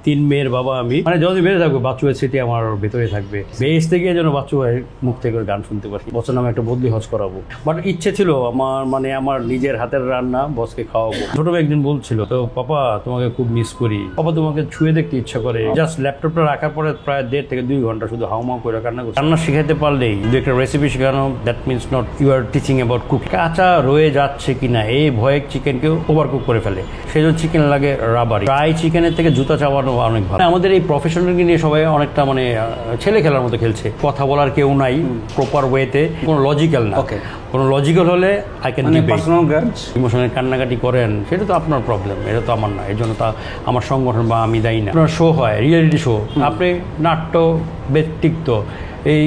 3 মেয়ের বাবা আমি, মানে যতদিন বেঁচে থাকবো বাচ্চু ভাইয়ের স্মৃতি আমার ভেতরে থাকবে। বেশ থেকে যেন বাচ্চু ভাইয়ের মুখ থেকে গান শুনতে পারি। বছর নামে একটা বদলি হজ করাবো, বাট ইচ্ছে ছিল আমার, মানে আমার নিজের হাতের রান্না বসকে খাওয়াবো। ছোট ভাই একদিন বলছিল, তো পাপা তোমাকে খুব মিস করি, পাপা তোমাকে ছুঁয়ে দেখতে ইচ্ছা করে। জাস্ট ল্যাপটপটা রাখার পরে প্রায় 1.5 থেকে 2 ঘন্টা শুধু হাউমাউ করে রান্না করছি। রান্না শিখাতে পারলেই, দু একটা রেসিপি শেখানো, that means not you are teaching about cook. কাঁচা রয়ে যাচ্ছে কিনা এই ভয়ে চিকেনকেও ওভার কুক করে ফেলে, সেই জন্য চিকেন লাগে রাবারি। ফ্রাই চিকেনের থেকে জুতা চাবানো অনেক ভালো। আমাদের এই প্রফেশনালকে নিয়ে সবাই অনেকটা মানে ছেলে খেলার মতো খেলছে। কথা বলার কেউ নাই প্রপার ওয়েতে, কোনো লজিক্যাল না। কোনো লজিক্যাল হলে আই ক্যান ইমোশনাল কান্নাকাটি করেন, সেটা তো আপনার প্রবলেম, এটা তো আমার না। এই জন্য তা আমার সংগঠন বা আমি দায়ী না। আপনার শো হয়, রিয়েলিটি শো, আপনি নাট্য ব্যক্তিত্ব, এই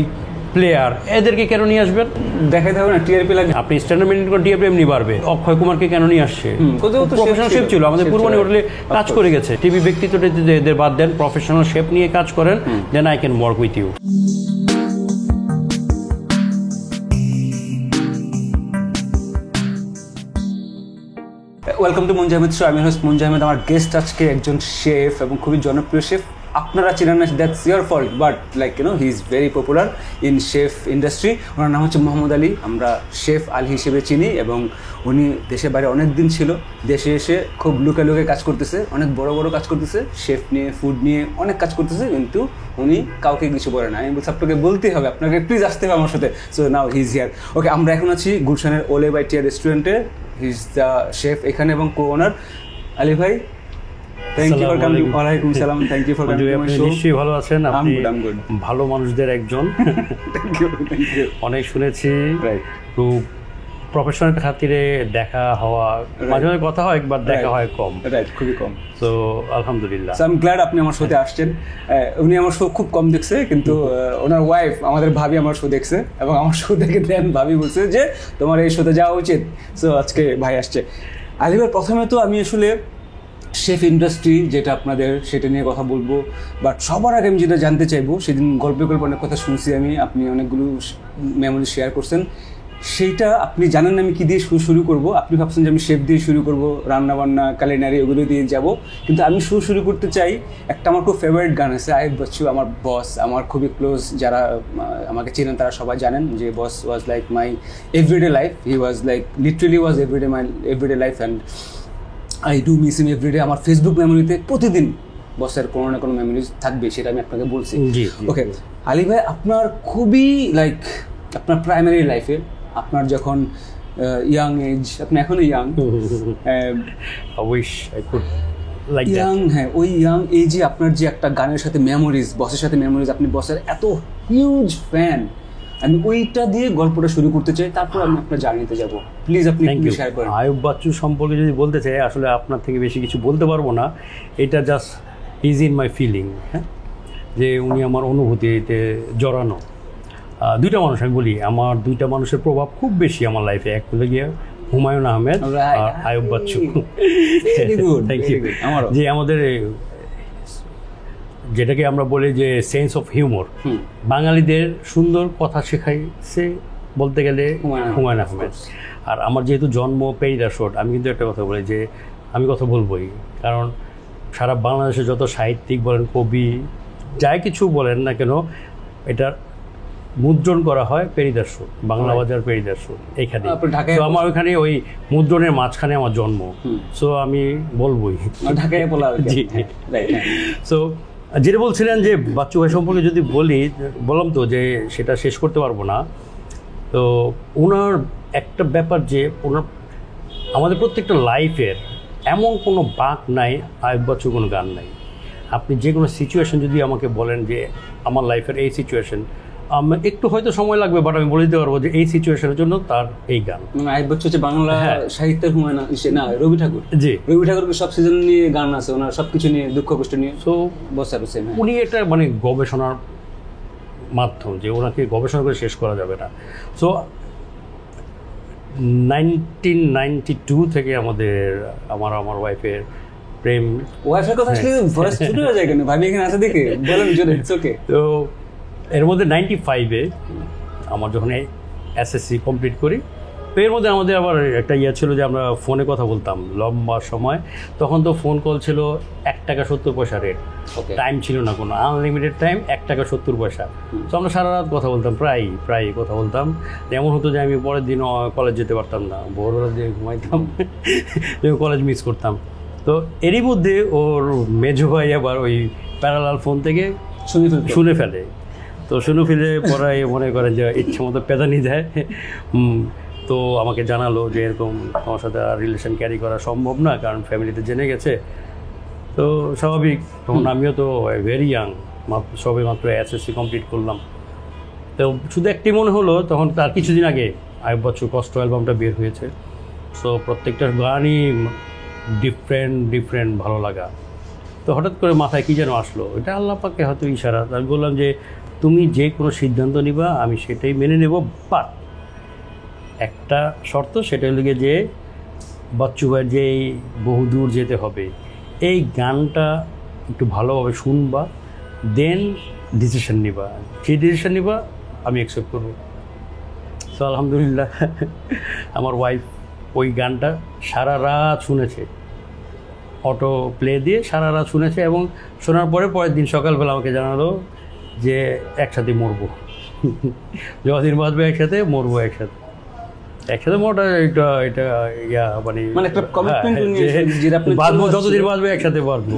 প্লেয়ার, এদেরকে কেন নিয়ে আসবেন? দেখাইতে হবে না টিআরপি লাগে। আপনি স্ট্যান্ডার্ড মেনটেন করে টিআরপি এমনি বাড়বে। অক্ষয় কুমারকে কেন নিয়ে আসছে? প্রফেশনাল শেফ ছিল, আমাদের পূর্বাণী হোটেলে কাজ করে গেছে। টিভি ব্যক্তিত্বটা এদের বাদ দেন, প্রফেশনাল শেফ নিয়ে কাজ করেন, then I can work with you. Welcome to Munji Ahmed show. আমি হোস্ট মুনজি আহমেদ। আমার গেস্ট আজকে একজন শেফ এবং খুবই জনপ্রিয় শেফ। আপনারা চেনেন না, that's your fault, but like he is very popular in chef industry. ওনার নাম হচ্ছে মোহাম্মদ আলী। আমরা শেফ আলী হিসেবে চিনি এবং উনি দেশের বাইরে অনেক দিন ছিল। দেশে এসে খুব লুকে লুকে কাজ করতেছে, অনেক বড় বড় কাজ করতেছে, শেফ নিয়ে, ফুড নিয়ে অনেক কাজ করতেছে, কিন্তু উনি কাউকে কিছু বলে না। আমি বলছি আপনাকে বলতেই হবে, আপনাকে প্লিজ আসতে হবে আমার সাথে। So now he is here. Okay, আমরা এখন আছি গুলশানের ওলে বাই টিয়া রেস্টুরেন্টে। হি ইজ দ্য শেফ এখানে এবং কো ওনার। আলী ভাই, থ্যাংক ইউ ফর কামিং। ওয়ালাইকুম সালাম, থ্যাংক ইউ ফর কামিং। আপনি নিশ্চয়ই ভালো আছেন? আপনি ভালো মানুষদের একজন। Thank you, thank you. অনেক শুনেছি, খুব প্রফেশনাল খাতিরে দেখা হওয়া, মাঝে মাঝে কথা হয়, একবার দেখা হয় কম, খুবই কম। তো আলহামদুলিল্লাহ, আই এম গ্ল্যাড আপনি আমার শোতে আসছেন। উনি আমার শো খুব কম দেখছে, কিন্তু ওনার ওয়াইফ, আমাদের ভাবি আমার শো দেখছে এবং আমার শো দেখে দেন ভাবি বলছে যে তোমার এই শোতে যাওয়া উচিত। সো আজকে ভাই আসছে। আলী ভাই, প্রথমে তো আমি আসলে শেফ ইন্ডাস্ট্রি যেটা আপনাদের, সেটা নিয়ে কথা বলবো, বাট সবার আগে আমি যেটা জানতে চাইবো, সেদিন গল্পে গল্পে অনেক কথা শুনছি আমি, আপনি অনেকগুলো মেমোরি শেয়ার করছেন, সেইটা আপনি জানেন আমি কী দিয়ে শুরু করবো। আপনি ভাবছেন যে আমি শেফ দিয়ে শুরু করবো, রান্নাবান্না, কালিনারি ওগুলো দিয়ে যাব, কিন্তু আমি শুরু করতে চাই। একটা আমার খুব ফেভারিট গান আছে, আইয়ুব বাচ্চু, আমার বস, আমার খুবই ক্লোজ, যারা আমাকে চেনেন তারা সবাই জানেন যে boss was like my everyday life. He was like literally was my everyday life, and I do miss him everyday. আমার ফেসবুক মেমোরিতে প্রতিদিন বসের কোনো না কোনো মেমোরিজ থাকবে, সেটা আমি আপনাকে বলছি। ওকে আলী ভাই, আপনার খুবই লাইক আপনার প্রাইমারি লাইফে, আপনার যখন ইয়াং এজ, আপনি এখনো ইয়াং, হ্যাঁ, ওই ইয়াং এজে আপনার যে একটা গানের সাথে মেমোরিজ, বসের সাথে মেমোরিজ, আপনি বসের এত হিউজ ফ্যান, আমি ওইটা দিয়ে গল্পটা শুরু করতে চাই, তারপর আমি আপনার জার্নিতে যাব। প্লিজ আপনি শেয়ার করেন। আইয়ুব বাচ্চু সম্পর্কে যদি বলতে চাই, আসলে আপনার থেকে বেশি কিছু বলতে পারবো না, এটা just is in my feeling. হ্যাঁ, যে উনি আমার অনুভূতিতে জড়ানো। দুইটা মানুষ, আমি বলি আমার দুইটা মানুষের প্রভাব খুব বেশি আমার লাইফে, এক হলো গিয়ে হুমায়ুন আহমেদ আর আইয়ুব বাচ্চু। Thank you. যে আমাদের যেটাকে আমরা বলি যে সেন্স অফ হিউমর, বাঙালিদের সুন্দর কথা শেখাইছে বলতে গেলে হুমায়ুন আহমেদ। আর আমার যেহেতু জন্ম পেরিদার শোট, আমি কিন্তু একটা কথা বলি যে আমি কথা বলবোই, কারণ সারা বাংলাদেশে যত সাহিত্যিক বলেন, কবি, যাই কিছু বলেন না কেন, এটার মুদ্রণ করা হয় পেরিদার শোট, বাংলা বাজার পেরিদার শোট এইখানে। তো আমার ওইখানে ওই মুদ্রণের মাঝখানে আমার জন্ম, সো আমি বলবোই ঢাকায় বলা। জি, সো যেটা বলছিলেন যে বাচ্চু ভাই সম্পর্কে যদি বললাম তো যে সেটা শেষ করতে পারবো না। তো ওনার একটা ব্যাপার যে ওনার আমাদের প্রত্যেকটা লাইফের এমন কোনো বাঁক নাই, আইয়ুব বাচ্চুর কোনো গান নাই। আপনি যে কোনো সিচুয়েশন যদি আমাকে বলেন যে আমার লাইফের এই সিচুয়েশন, একটু হয়তো সময় লাগবে, বাট আমি বলে দিতে পারবো যে এই সিচুয়েশনের জন্য তার এই গান। আইয়ুব বাচ্চু হচ্ছে বাংলা সাহিত্যের হুমায়ুন না, রবি ঠাকুর। জি, রবি ঠাকুরের সব সিজন নিয়ে গান আছে, ওনার সবকিছু নিয়ে, দুঃখ কষ্ট নিয়ে। সো বসার হোসেন, উনি এটা মানে গবেষণার মাধ্যম, যে ওনাকে গবেষণা করে শেষ করা যাবে না। সো 1992 থেকে আমার ওয়াইফের প্রেম। ওয়াইফের কথা আসলে ভয়েস ছুটে হয়ে যায় কেন? ভাবি এখানে আছে দেখে বলেন জোরে, ইটস ওকে। তো এর মধ্যে 95-এ আমার যখন এসএসসি কমপ্লিট করি, তো এর মধ্যে আমাদের আবার একটা ইয়ে ছিল যে আমরা ফোনে কথা বলতাম লম্বা সময়। তখন তো ফোন কল ছিল 1 টাকা 70 পয়সা রেট, টাইম ছিল না কোনো, আনলিমিটেড টাইম, 1 টাকা 70 পয়সা। তো আমরা সারা রাত কথা বলতাম, প্রায় কথা বলতাম। এমন হতো যে আমি পরের দিন কলেজ যেতে পারতাম না, ভোরবেলা দিয়ে ঘুমাইতাম, কলেজ মিস করতাম। তো এরই মধ্যে ওর মেজো ভাই আবার ওই প্যারালাল ফোন থেকে শুনে ফেলে। তো শুনে ফেলে পরে মনে করেন যে ইচ্ছে মতো পেদানি দেয়। তো আমাকে জানালো যে এরকম আমার সাথে আর রিলেশন ক্যারি করা সম্ভব না, কারণ ফ্যামিলিতে জেনে গেছে। তো স্বাভাবিক, তখন আমিও তো ভেরি ইয়াং, সবে মাত্র এসএসসি কমপ্লিট করলাম। তো শুধু একটি মনে হলো, তখন তার কিছুদিন আগে আইয়ুব বাচ্চু কষ্ট অ্যালবামটা বের হয়েছে। সো প্রত্যেকটা গানই ডিফারেন্ট ভালো লাগা। তো হঠাৎ করে মাথায় কী যেন আসলো, এটা আল্লাহ পাকে হয়তো ইশারা। আমি বললাম যে তুমি যে কোনো সিদ্ধান্ত নিবা আমি সেটাই মেনে নেব, বাট একটা শর্ত, সেটা হলো যে বাচ্চু ভাইয়ের যে বহুদূর যেতে হবে এই গানটা একটু ভালোভাবে শুনবা, দেন ডিসিশন নিবা, যে ডিসিশন নিবা আমি অ্যাকসেপ্ট করবো। তো আলহামদুলিল্লাহ আমার ওয়াইফ ওই গানটা সারা রাত শুনেছে, অটো প্লে দিয়ে সারা রাত শুনেছে, এবং শোনার পরে পরের দিন সকালবেলা আমাকে জানালো যে একসাথে মরবো, যতদিন বাঁচবে একসাথে, মরবো একসাথে। মরটা এটা ইয়া মানে একটা কমিটমেন্ট বাঁচবো, যতদিন বাঁচবে একসাথে বাঁচবো।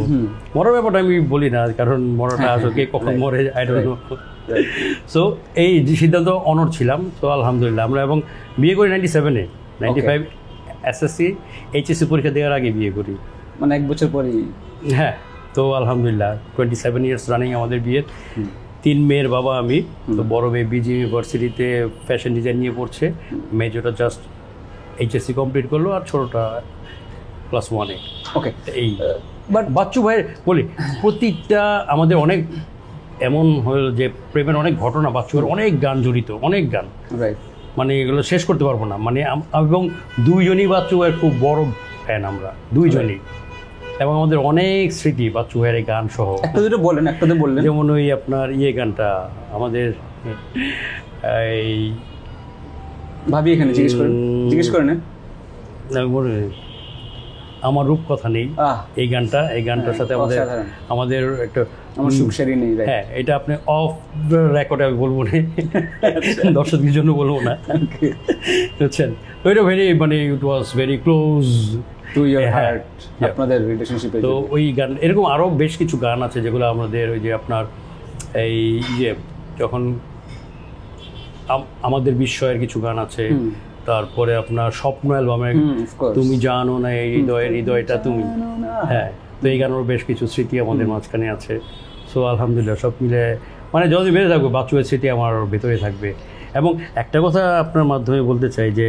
মরার ব্যাপারটা আমি বলি না, কারণ মরাটা আসলে কখন মরে আই ডোন্ট নো। সো এই সিদ্ধান্ত অনড় ছিলাম। তো আলহামদুলিল্লাহ আমরা এবং বিয়ে করি 97-এ, 95 এসএসসি এইচএসসি পরীক্ষা দেওয়ার আগে বিয়ে করি, মানে 1 বছর পরেই। হ্যাঁ, তো আলহামদুলিল্লাহ 27 ইয়ার্স রানিং আমাদের বিয়ের। 3 মেয়ের বাবা আমি। তো বড় মেয়ে বিজি ইউনিভার্সিটিতে ফ্যাশন ডিজাইন নিয়ে পড়ছে, মেজরটা জাস্ট এইচএসসি কমপ্লিট করলো, আর ছোটোটা ক্লাস 1-এ। ওকে, এই বাট বাচ্চু ভাইয়ের বলি প্রতিটা আমাদের অনেক এমন হলো যে প্রেমের অনেক ঘটনা, বাচ্চু ভাইয়ের অনেক গান জড়িত, অনেক গান, রাইট, মানে এগুলো শেষ করতে পারবো না। মানে এবং দুইজনই বাচ্চু ভাইয়ের খুব বড় ফ্যান আমরা দুইজনই, এবং আমাদের অনেক স্মৃতি বাচ্চু ভাইয়ের এই গান সহ। একটা দুটো বললেন, যেমন ওই আপনার ইয়ে গানটা আমাদের এই ভাবি এখানে জিজ্ঞেস করেন আমার রূপ কথা নেই, এই গানটার সাথে আমাদের একটা আমার সুখসারি নেই। হ্যাঁ, এটা আপনি অফ রেকর্ডে আমি বলবো না, দর্শকদের জন্য বলবো না, বুঝছেন। তো এটা মানে it was very close to your heart, আপনাদের রিলেশনশিপে। তো ওই গান এরকম আরও বেশ কিছু গান আছে যেগুলো আমাদের ওই যে আপনার এই যে যখন আমাদের বিস্ময়ের কিছু গান আছে, তারপরে আপনার স্বপ্ন অ্যালবামে তুমি জানো না এই হৃদয়টা তুমি, হ্যাঁ, তো এই গানেরও বেশ কিছু স্মৃতি আমাদের মাঝখানে আছে। সো আলহামদুলিল্লাহ সব মিলে মানে যদি বেড়ে থাকবে বাচ্চুয়ের স্মৃতি আমার ভেতরে থাকবে। এবং একটা কথা আপনার মাধ্যমে বলতে চাই যে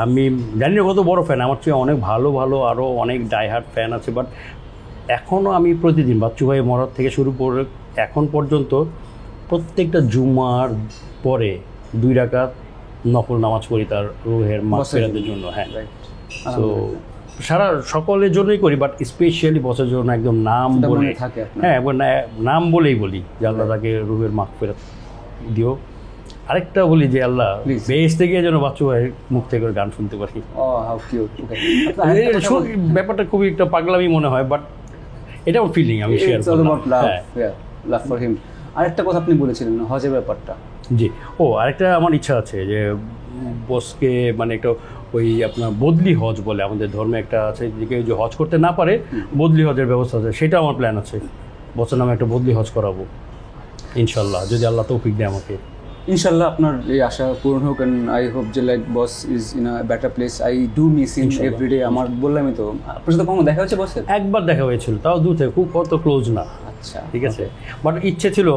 আমি জানি না কত বড় ফ্যান, আমার চেয়ে অনেক ভালো আরও অনেক ডাইহার্ট ফ্যান আছে, বাট এখনও আমি প্রতিদিন বাচ্চু ভাই মরার থেকে শুরু করে এখন পর্যন্ত প্রত্যেকটা জুমার পরে 2 রাকাত নফল নামাজ পড়ি তার রুহের মাগফিরাতের জন্য। হ্যাঁ, তো সারা সকলের জন্যই করি, বাট স্পেশালি বসের জন্য একদম নাম বলে, হ্যাঁ একবার নাম বলেই বলি যে আল্লাহ তাকে রুহের মাগফিরাত দিও। আরেকটা বলি যে আল্লাহ বেশ থেকে যেন বাচ্চু ভাইয়ের মুখ থেকে গান শুনতে পারি। ব্যাপারটা খুবই একটা পাগলামি মনে হয়, বাট এটা আমার ফিলিং, আমি শেয়ার করলাম। আরেকটা কথা আপনি বলেছিলেন হজের ব্যাপারটা। জি, আরেকটা আমার ইচ্ছা আছে যে বসকে মানে একটা ওই আপনার বদলি হজ বলে আমাদের ধর্মে একটা আছে, যে কেউ যে হজ করতে না পারে বদলি হজের ব্যবস্থা আছে, সেটা আমার প্ল্যান আছে। বসের নামে একটা বদলি হজ করাবো ইনশাল্লাহ, যদি আল্লাহ তৌফিক দেয় আমাকে। ইনশাল্লাহ আপনার এই আশা পূরণ হোক, অ্যান্ড আই হোপ যে like boss is in a better place. I do miss him everyday. আমার বললামই তো, আপনার সাথে কখনো দেখা হয়েছে বসের? একবার দেখা হয়েছিল, তাও দূর থেকে, খুব অত ক্লোজ না। আচ্ছা, ঠিক আছে, বাট ইচ্ছে ছিল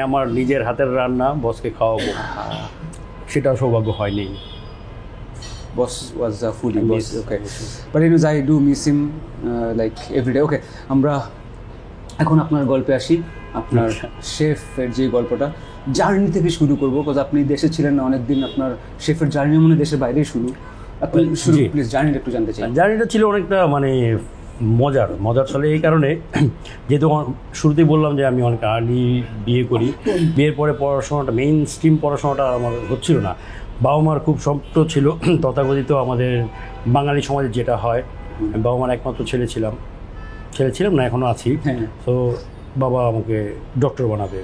আমার নিজের হাতের রান্না বসকে খাওয়াবো, সেটাও সৌভাগ্য হয়নি। Boss was a foodie boss, okay, but use I do miss him like everyday. Okay, আমরা এখন আপনার গল্পে আসি। আপনার শেফের যে গল্পটা, জার্নি থেকে শুরু করবো, বিকজ আপনি দেশে ছিলেন না অনেকদিন, আপনার শেফের জার্নি মনে দেশের বাইরেই শুরু। আপনি প্লিজ জার্নিটা একটু জানতে চাই। জার্নিটা ছিল অনেকটা মানে মজার চলে এই কারণে, যেহেতু শুরুতেই বললাম যে আমি অনেক আর্লি বিয়ে করি, বিয়ের পরে পড়াশোনাটা মেইন স্ট্রিম পড়াশোনাটা আমার হচ্ছিল না। বাবা মার খুব স্বপ্ন ছিল তথাকথিত আমাদের বাঙালি সমাজে যেটা হয়, আমি বাবা মার একমাত্র ছেলে ছিলাম না, এখনও আছি। হ্যাঁ। তো বাবা আমাকে ডক্টর বানাবে,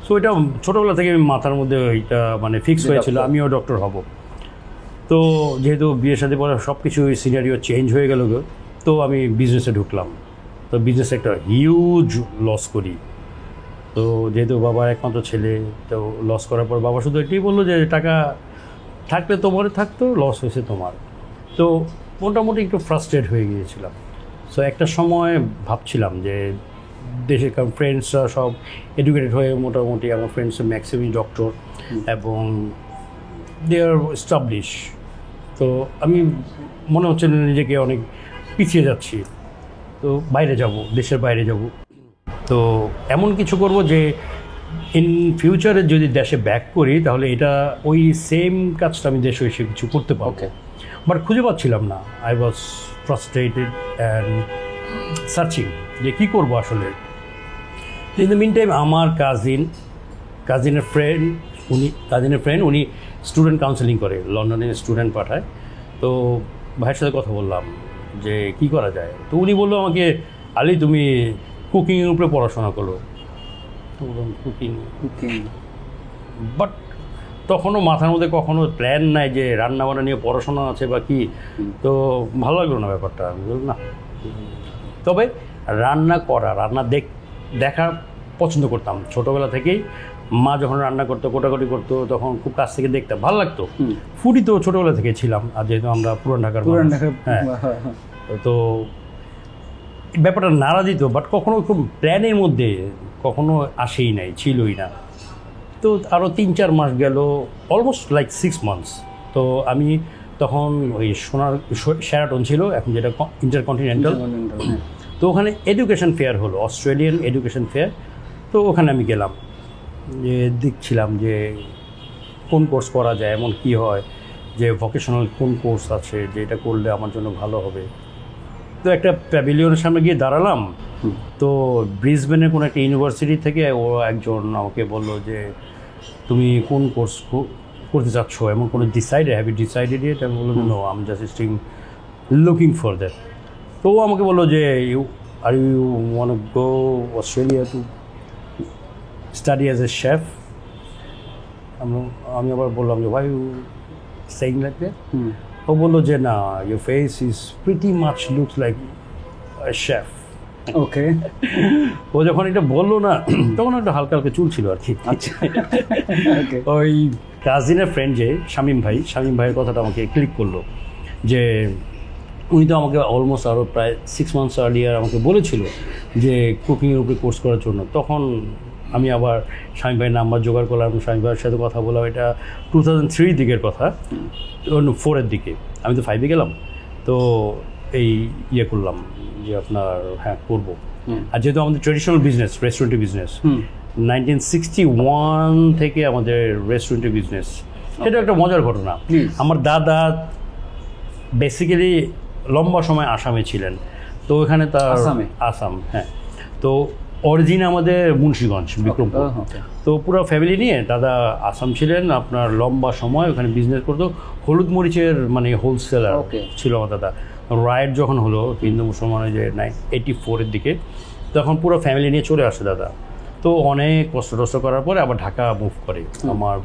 সো এটা ছোটোবেলা থেকে মাথার মধ্যে ওইটা মানে ফিক্স হয়েছিল আমিও ডক্টর হব। তো যেহেতু বিয়ের সাথে পরে সব কিছু সিনারিও চেঞ্জ হয়ে গেল, তো আমি বিজনেসে ঢুকলাম। তো বিজনেসে একটা হিউজ লস করি। তো যেহেতু বাবার একমাত্র ছেলে, তো লস করার পর বাবা শুধু এটাই বললো যে টাকা থাকলে তোমার থাকতো, লস হয়েছে তোমার। তো মোটামুটি একটু ফ্রাস্ট্রেট হয়ে গিয়েছিলাম। সো একটা সময় ভাবছিলাম যে দেশে, কারণ ফ্রেন্ডসরা সব এডুকেটেড হয়ে মোটামুটি, আমার ফ্রেন্ডস ম্যাক্সিমাম ডক্টর এবং দে আর এস্টাবলিশ। তো আমি মনে হচ্ছে নিজেকে অনেক পিছিয়ে যাচ্ছি, তো বাইরে যাব, দেশের বাইরে যাব। তো এমন কিছু করব যে ইন ফিউচারে যদি দেশে ব্যাক করি তাহলে এটা ওই সেম কাজটা আমি দেশে এসে কিছু করতে পারবো। বাট খুঁজে পাচ্ছিলাম না। I was frustrated and searching যে কী করবো আসলে। ইন দ্য মিন টাইম আমার কাজিনের ফ্রেন্ড উনি স্টুডেন্ট কাউন্সেলিং করে, লন্ডনে স্টুডেন্ট পাঠায়। তো ভাইয়ের সাথে কথা বললাম যে কি করা যায়। তো উনি বললো আমাকে, আলী তুমি কুকিংয়ের উপরে পড়াশোনা করো। তো বললাম কুকিং, বাট তখনও মাথার মধ্যে কখনো প্ল্যান নাই যে রান্না বান্না নিয়ে পড়াশোনা আছে বা কি। তো ভালো লাগলো না ব্যাপারটা। আমি বললাম না, তবে রান্না দেখা পছন্দ করতাম ছোটোবেলা থেকেই। মা যখন রান্না করতো, কোটাকুটি করতো, তখন খুব কাছ থেকে দেখতাম, ভালো লাগতো। ফুডি তো ছোটোবেলা থেকে ছিলাম, আর যেহেতু আমরা পুরান ঢাকার, হ্যাঁ, তো ব্যাপারটা নাড়া দিত, বাট কখনো খুব প্ল্যানের মধ্যে কখনো আসেই নাই, ছিলই না। তো আরও 3-4 মাস গেল, অলমোস্ট লাইক 6 মান্থস। তো আমি তখন ওই শেরাটন ছিল এখন, যেটা ইন্টারকন্টিনেন্টাল। তো ওখানে এডুকেশন ফেয়ার হলো, অস্ট্রেলিয়ান এডুকেশন ফেয়ার। তো ওখানে আমি গেলাম, যে দেখছিলাম যে কোন কোর্স করা যায়, এমন কি হয় যে ভোকেশনাল কোন কোর্স আছে যে এটা করলে আমার জন্য ভালো হবে। তো একটা প্যাভিলিয়নের সামনে গিয়ে দাঁড়ালাম। তো ব্রিসবেনের কোনো একটা ইউনিভার্সিটি থেকে ও একজন আমাকে বললো যে তুমি কোন কোর্স করতে চাচ্ছ, এমন কোনো হ্যাভ ইউ ডিসাইডেড ইট? আমি বললাম no, I am just looking for that. তো ও আমাকে বললো যে you want to go Australia to study as a chef. আমি আবার বললাম যে why you saying like that? ও বললো যে না, your face is pretty much looks like chef. Okay. ও যখন এটা বললো না, তখন একটা হালকা হালকা চুল ছিল আর কি। ওই কাজিনের ফ্রেন্ড যে শামীম ভাইয়ের কথাটা আমাকে ক্লিক করলো, যে উনি তো আমাকে অলমোস্ট আরও প্রায় 6 মান্থস আর্লিয়ার আমাকে বলেছিল যে কুকিংয়ের উপরে কোর্স করার জন্য। তখন আমি আবার শামীম ভাইয়ের নাম্বার জোগাড় করলাম, শামীম ভাইয়ের সাথে কথা বললাম। এটা 2003 দিকের কথা, 4-এর দিকে। আমি তো 5-এ গেলাম। তো এই করলাম যে আপনার হ্যাঁ করবো। আর যেহেতু আমাদের ট্রেডিশনাল বিজনেস, রেস্টুরেন্টের বিজনেস, 1961 থেকে আমাদের রেস্টুরেন্টের বিজনেস। এটা একটা মজার ঘটনা। আমার দাদা বেসিক্যালি লম্বা সময় আসামে ছিলেন। তো ওখানে তার আসাম, হ্যাঁ। তো অরিজিন আমাদের মুন্সিগঞ্জ, বিক্রমপুর। তো পুরো ফ্যামিলি নিয়ে দাদা আসাম ছিলেন, আপনার লম্বা সময় ওখানে বিজনেস করতো। হলুদ মরিচের মানে হোলসেলার ছিল আমার দাদা। রাইট যখন হলো হিন্দু মুসলমানের, যে 84-এর দিকে, তখন পুরো ফ্যামিলি নিয়ে চলে আসে দাদা। তো অনেক কষ্ট করার পরে আবার ঢাকা মুভ করে। আমার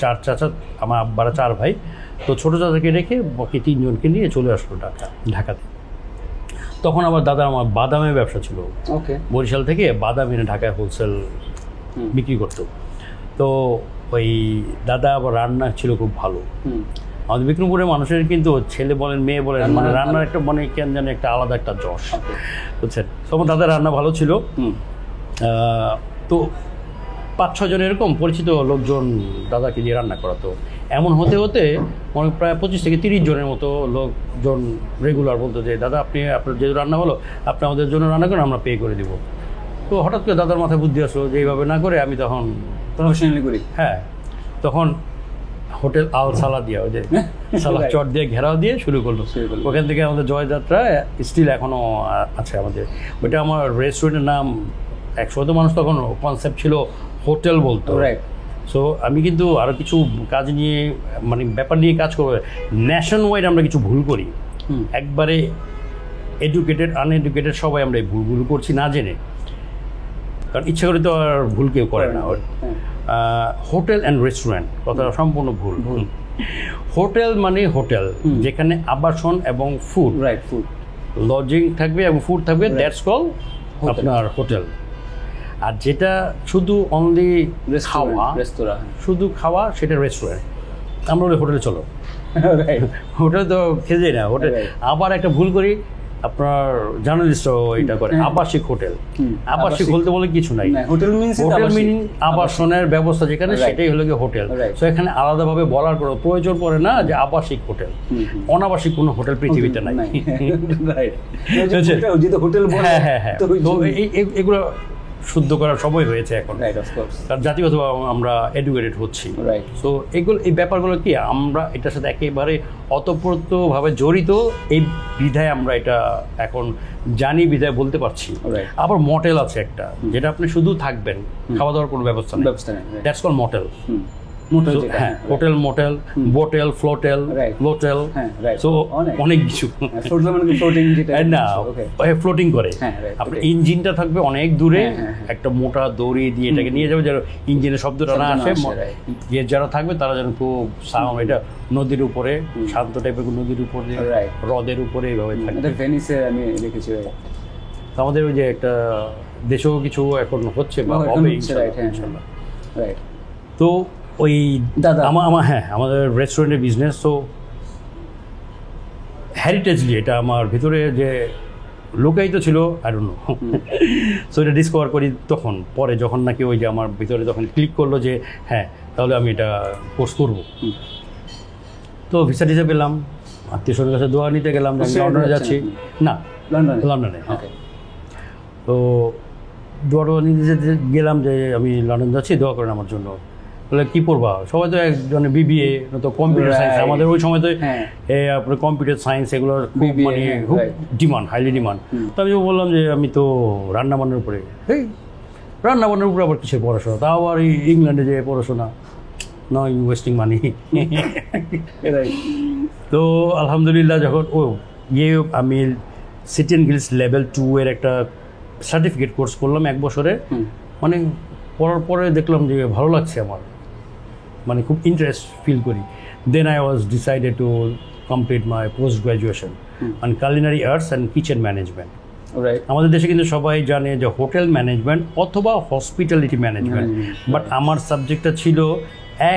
4 চাচা, আমার আব্বারা 4 ভাই। তো ছোটো চাচাকে রেখে বাকি 3 জনকে নিয়ে চলে আসলো ঢাকাতে। তখন আবার দাদা আমার বাদামের ব্যবসা ছিল, বরিশাল থেকে বাদাম এনে ঢাকায় হোলসেল বিক্রি করতো। তো ওই দাদা আবার রান্না ছিল খুব ভালো। আমাদের বিক্রমপুরের মানুষের কিন্তু ছেলে বলেন মেয়ে বলেন, মানে রান্নার একটা মানে কেন জানে একটা আলাদা একটা যশ, বুঝছেন। তো আমার দাদার রান্না ভালো ছিল। তো 5-6 জন এরকম পরিচিত লোকজন দাদাকে দিয়ে রান্না করাতো। এমন হতে হতে মানে প্রায় 25 থেকে 30 জনের মতো লোকজন রেগুলার বলতো যে দাদা আপনার যেহেতু রান্না হলো, আপনি আমাদের জন্য রান্না করেন, আমরা পে করে দিব। তো হঠাৎ করে দাদার মাথায় বুদ্ধি আসলো যে এইভাবে না করে আমি তখন প্রফেশনালি করি। হ্যাঁ, তখন হোটেল আল সালা দিয়ে, ওই যে সালা চট দিয়ে ঘেরাও দিয়ে শুরু করলো। ওখান থেকে আমাদের জয়যাত্রা স্টিল এখনও আছে আমাদের। ওইটা আমার রেস্টুরেন্টের নাম। 100 মানুষ তখন কনসেপ্ট ছিল হোটেল বলতো, সো আমি কিন্তু আরও কিছু কাজ নিয়ে মানে ব্যাপার নিয়ে কাজ করবো। ন্যাশন ওয়াইড আমরা কিছু ভুল করি, একবারে এডুকেটেড আনএডুকেটেড সবাই আমরা এই ভুলগুলো করছি না জেনে, কারণ ইচ্ছা করে তো আর ভুল কেউ করে না। হোটেল অ্যান্ড রেস্টুরেন্ট কথা সম্পূর্ণ ভুল। হোটেল মানে হোটেল, যেখানে আবাসন এবং ফুড, রাইট, ফুড লজিং থাকবে এবং ফুড থাকবে, দ্যাটস কল আপনার হোটেল। আর যেটা শুধু অনলি খাওয়া, রেস্তোরাঁ, শুধু খাওয়া, সেটা রেস্টুরেন্ট। আমরা বলি হোটেলে চলো, হোটেল তো খেয়ে না হোটেল। আবার একটা ভুল করি, আপনার জার্নালিস্টও এটা করে, আবাসিক হোটেল। আবাসিক বলতে বলে কিছু নাই, হোটেল মিনিং আবাসনের ব্যবস্থা যেখানে, সেটাই হলো গিয়ে হোটেল। তো এখানে আলাদাভাবে বলার কোনো প্রয়োজন পড়ে না যে আবাসিক হোটেল। অনাবাসিক কোনো হোটেল পৃথিবীতে নাই। হোটেল, হ্যাঁ হ্যাঁ হ্যাঁ, তো এগুলো শুদ্ধ করার সময় হয়েছে এখন, কারণ জাতিগত আমরা এডুকেটেড হচ্ছি। সো এই ব্যাপারগুলো কি আমরা এটার সাথে একেবারে অতপ্রতভাবে জড়িত, এই বিধায় আমরা এটা এখন জানি, বিধায় বলতে পারছি। আবার মটেল আছে একটা, যেটা আপনি শুধু থাকবেন, খাওয়া দাওয়ার কোনো ব্যবস্থা নেই, দ্যাটস কল মটেল। হ্যাঁ, hotel, motel, botel, flotel, lotel, so অনেক কিছু না ফ্লোটিং করে। আপনার ইঞ্জিনটা থাকবে অনেক দূরে, একটা মোটা দড়ি দিয়ে এটাকে নিয়ে যাবে যেন ইঞ্জিনের শব্দটা না আসে। যারা থাকবে তারা যেন খুব সাউন্ড, এটা নদীর উপরে, শান্ত টাইপের নদীর উপরে, হ্রদের উপরে এইভাবে থাকবে। ভেনিসে আমি দেখেছি। আমাদের ওই যে একটা দেশেও কিছু এখন হচ্ছে বা হবে ইনশাআল্লাহ। তো ওই দাদা হ্যাঁ, আমাদের রেস্টুরেন্টের বিজনেস, তো হেরিটেজলি এটা আমার ভিতরে যে লোকায়িত ছিল, আই ডোন্ট নো। সো এটা ডিসকভার করি তখন, পরে যখন নাকি ওই যে আমার ভিতরে তখন ক্লিক করলো যে হ্যাঁ তাহলে আমি এটা কোর্স করবো। তো ভিসা টিসা পেলাম, আত্মীয়স্বজনের কাছে দোয়া নিতে গেলাম, লন্ডনে যাচ্ছি না, লন্ডনে। তো দোয়া নিতে গেলাম যে আমি লন্ডন যাচ্ছি, দোয়া করেন আমার জন্য। বলে কী পড়বা? সবাই তো একজনে বিবিএ, তো কম্পিউটার সায়েন্স, আমাদের ওই সময় তো আপনার কম্পিউটার সায়েন্স এগুলোর খুব মানে খুব ডিমান্ড, হাইলি ডিমান্ড। তো আমি বললাম যে আমি তো রান্নাবান্নার উপরে, রান্নাবান্নার উপরে আবার কিসের পড়াশোনা, তাও আবার এই ইংল্যান্ডে যে পড়াশোনা, নয় ওয়েস্টিং মানি। তো আলহামদুলিল্লাহ যখন আমি সিটি অ্যান্ড গিলস লেভেল 2 এর একটা সার্টিফিকেট কোর্স করলাম 1 বছরে, মানে পড়ার পরে দেখলাম যে ভালো লাগছে আমার, মানে খুব ইন্টারেস্ট ফিল করি। Then I was decided to complete my post graduation on culinary arts and kitchen management. আমাদের দেশে কিন্তু সবাই জানে যে হোটেল ম্যানেজমেন্ট অথবা হসপিটালিটি ম্যানেজমেন্ট, বাট আমার সাবজেক্টটা ছিল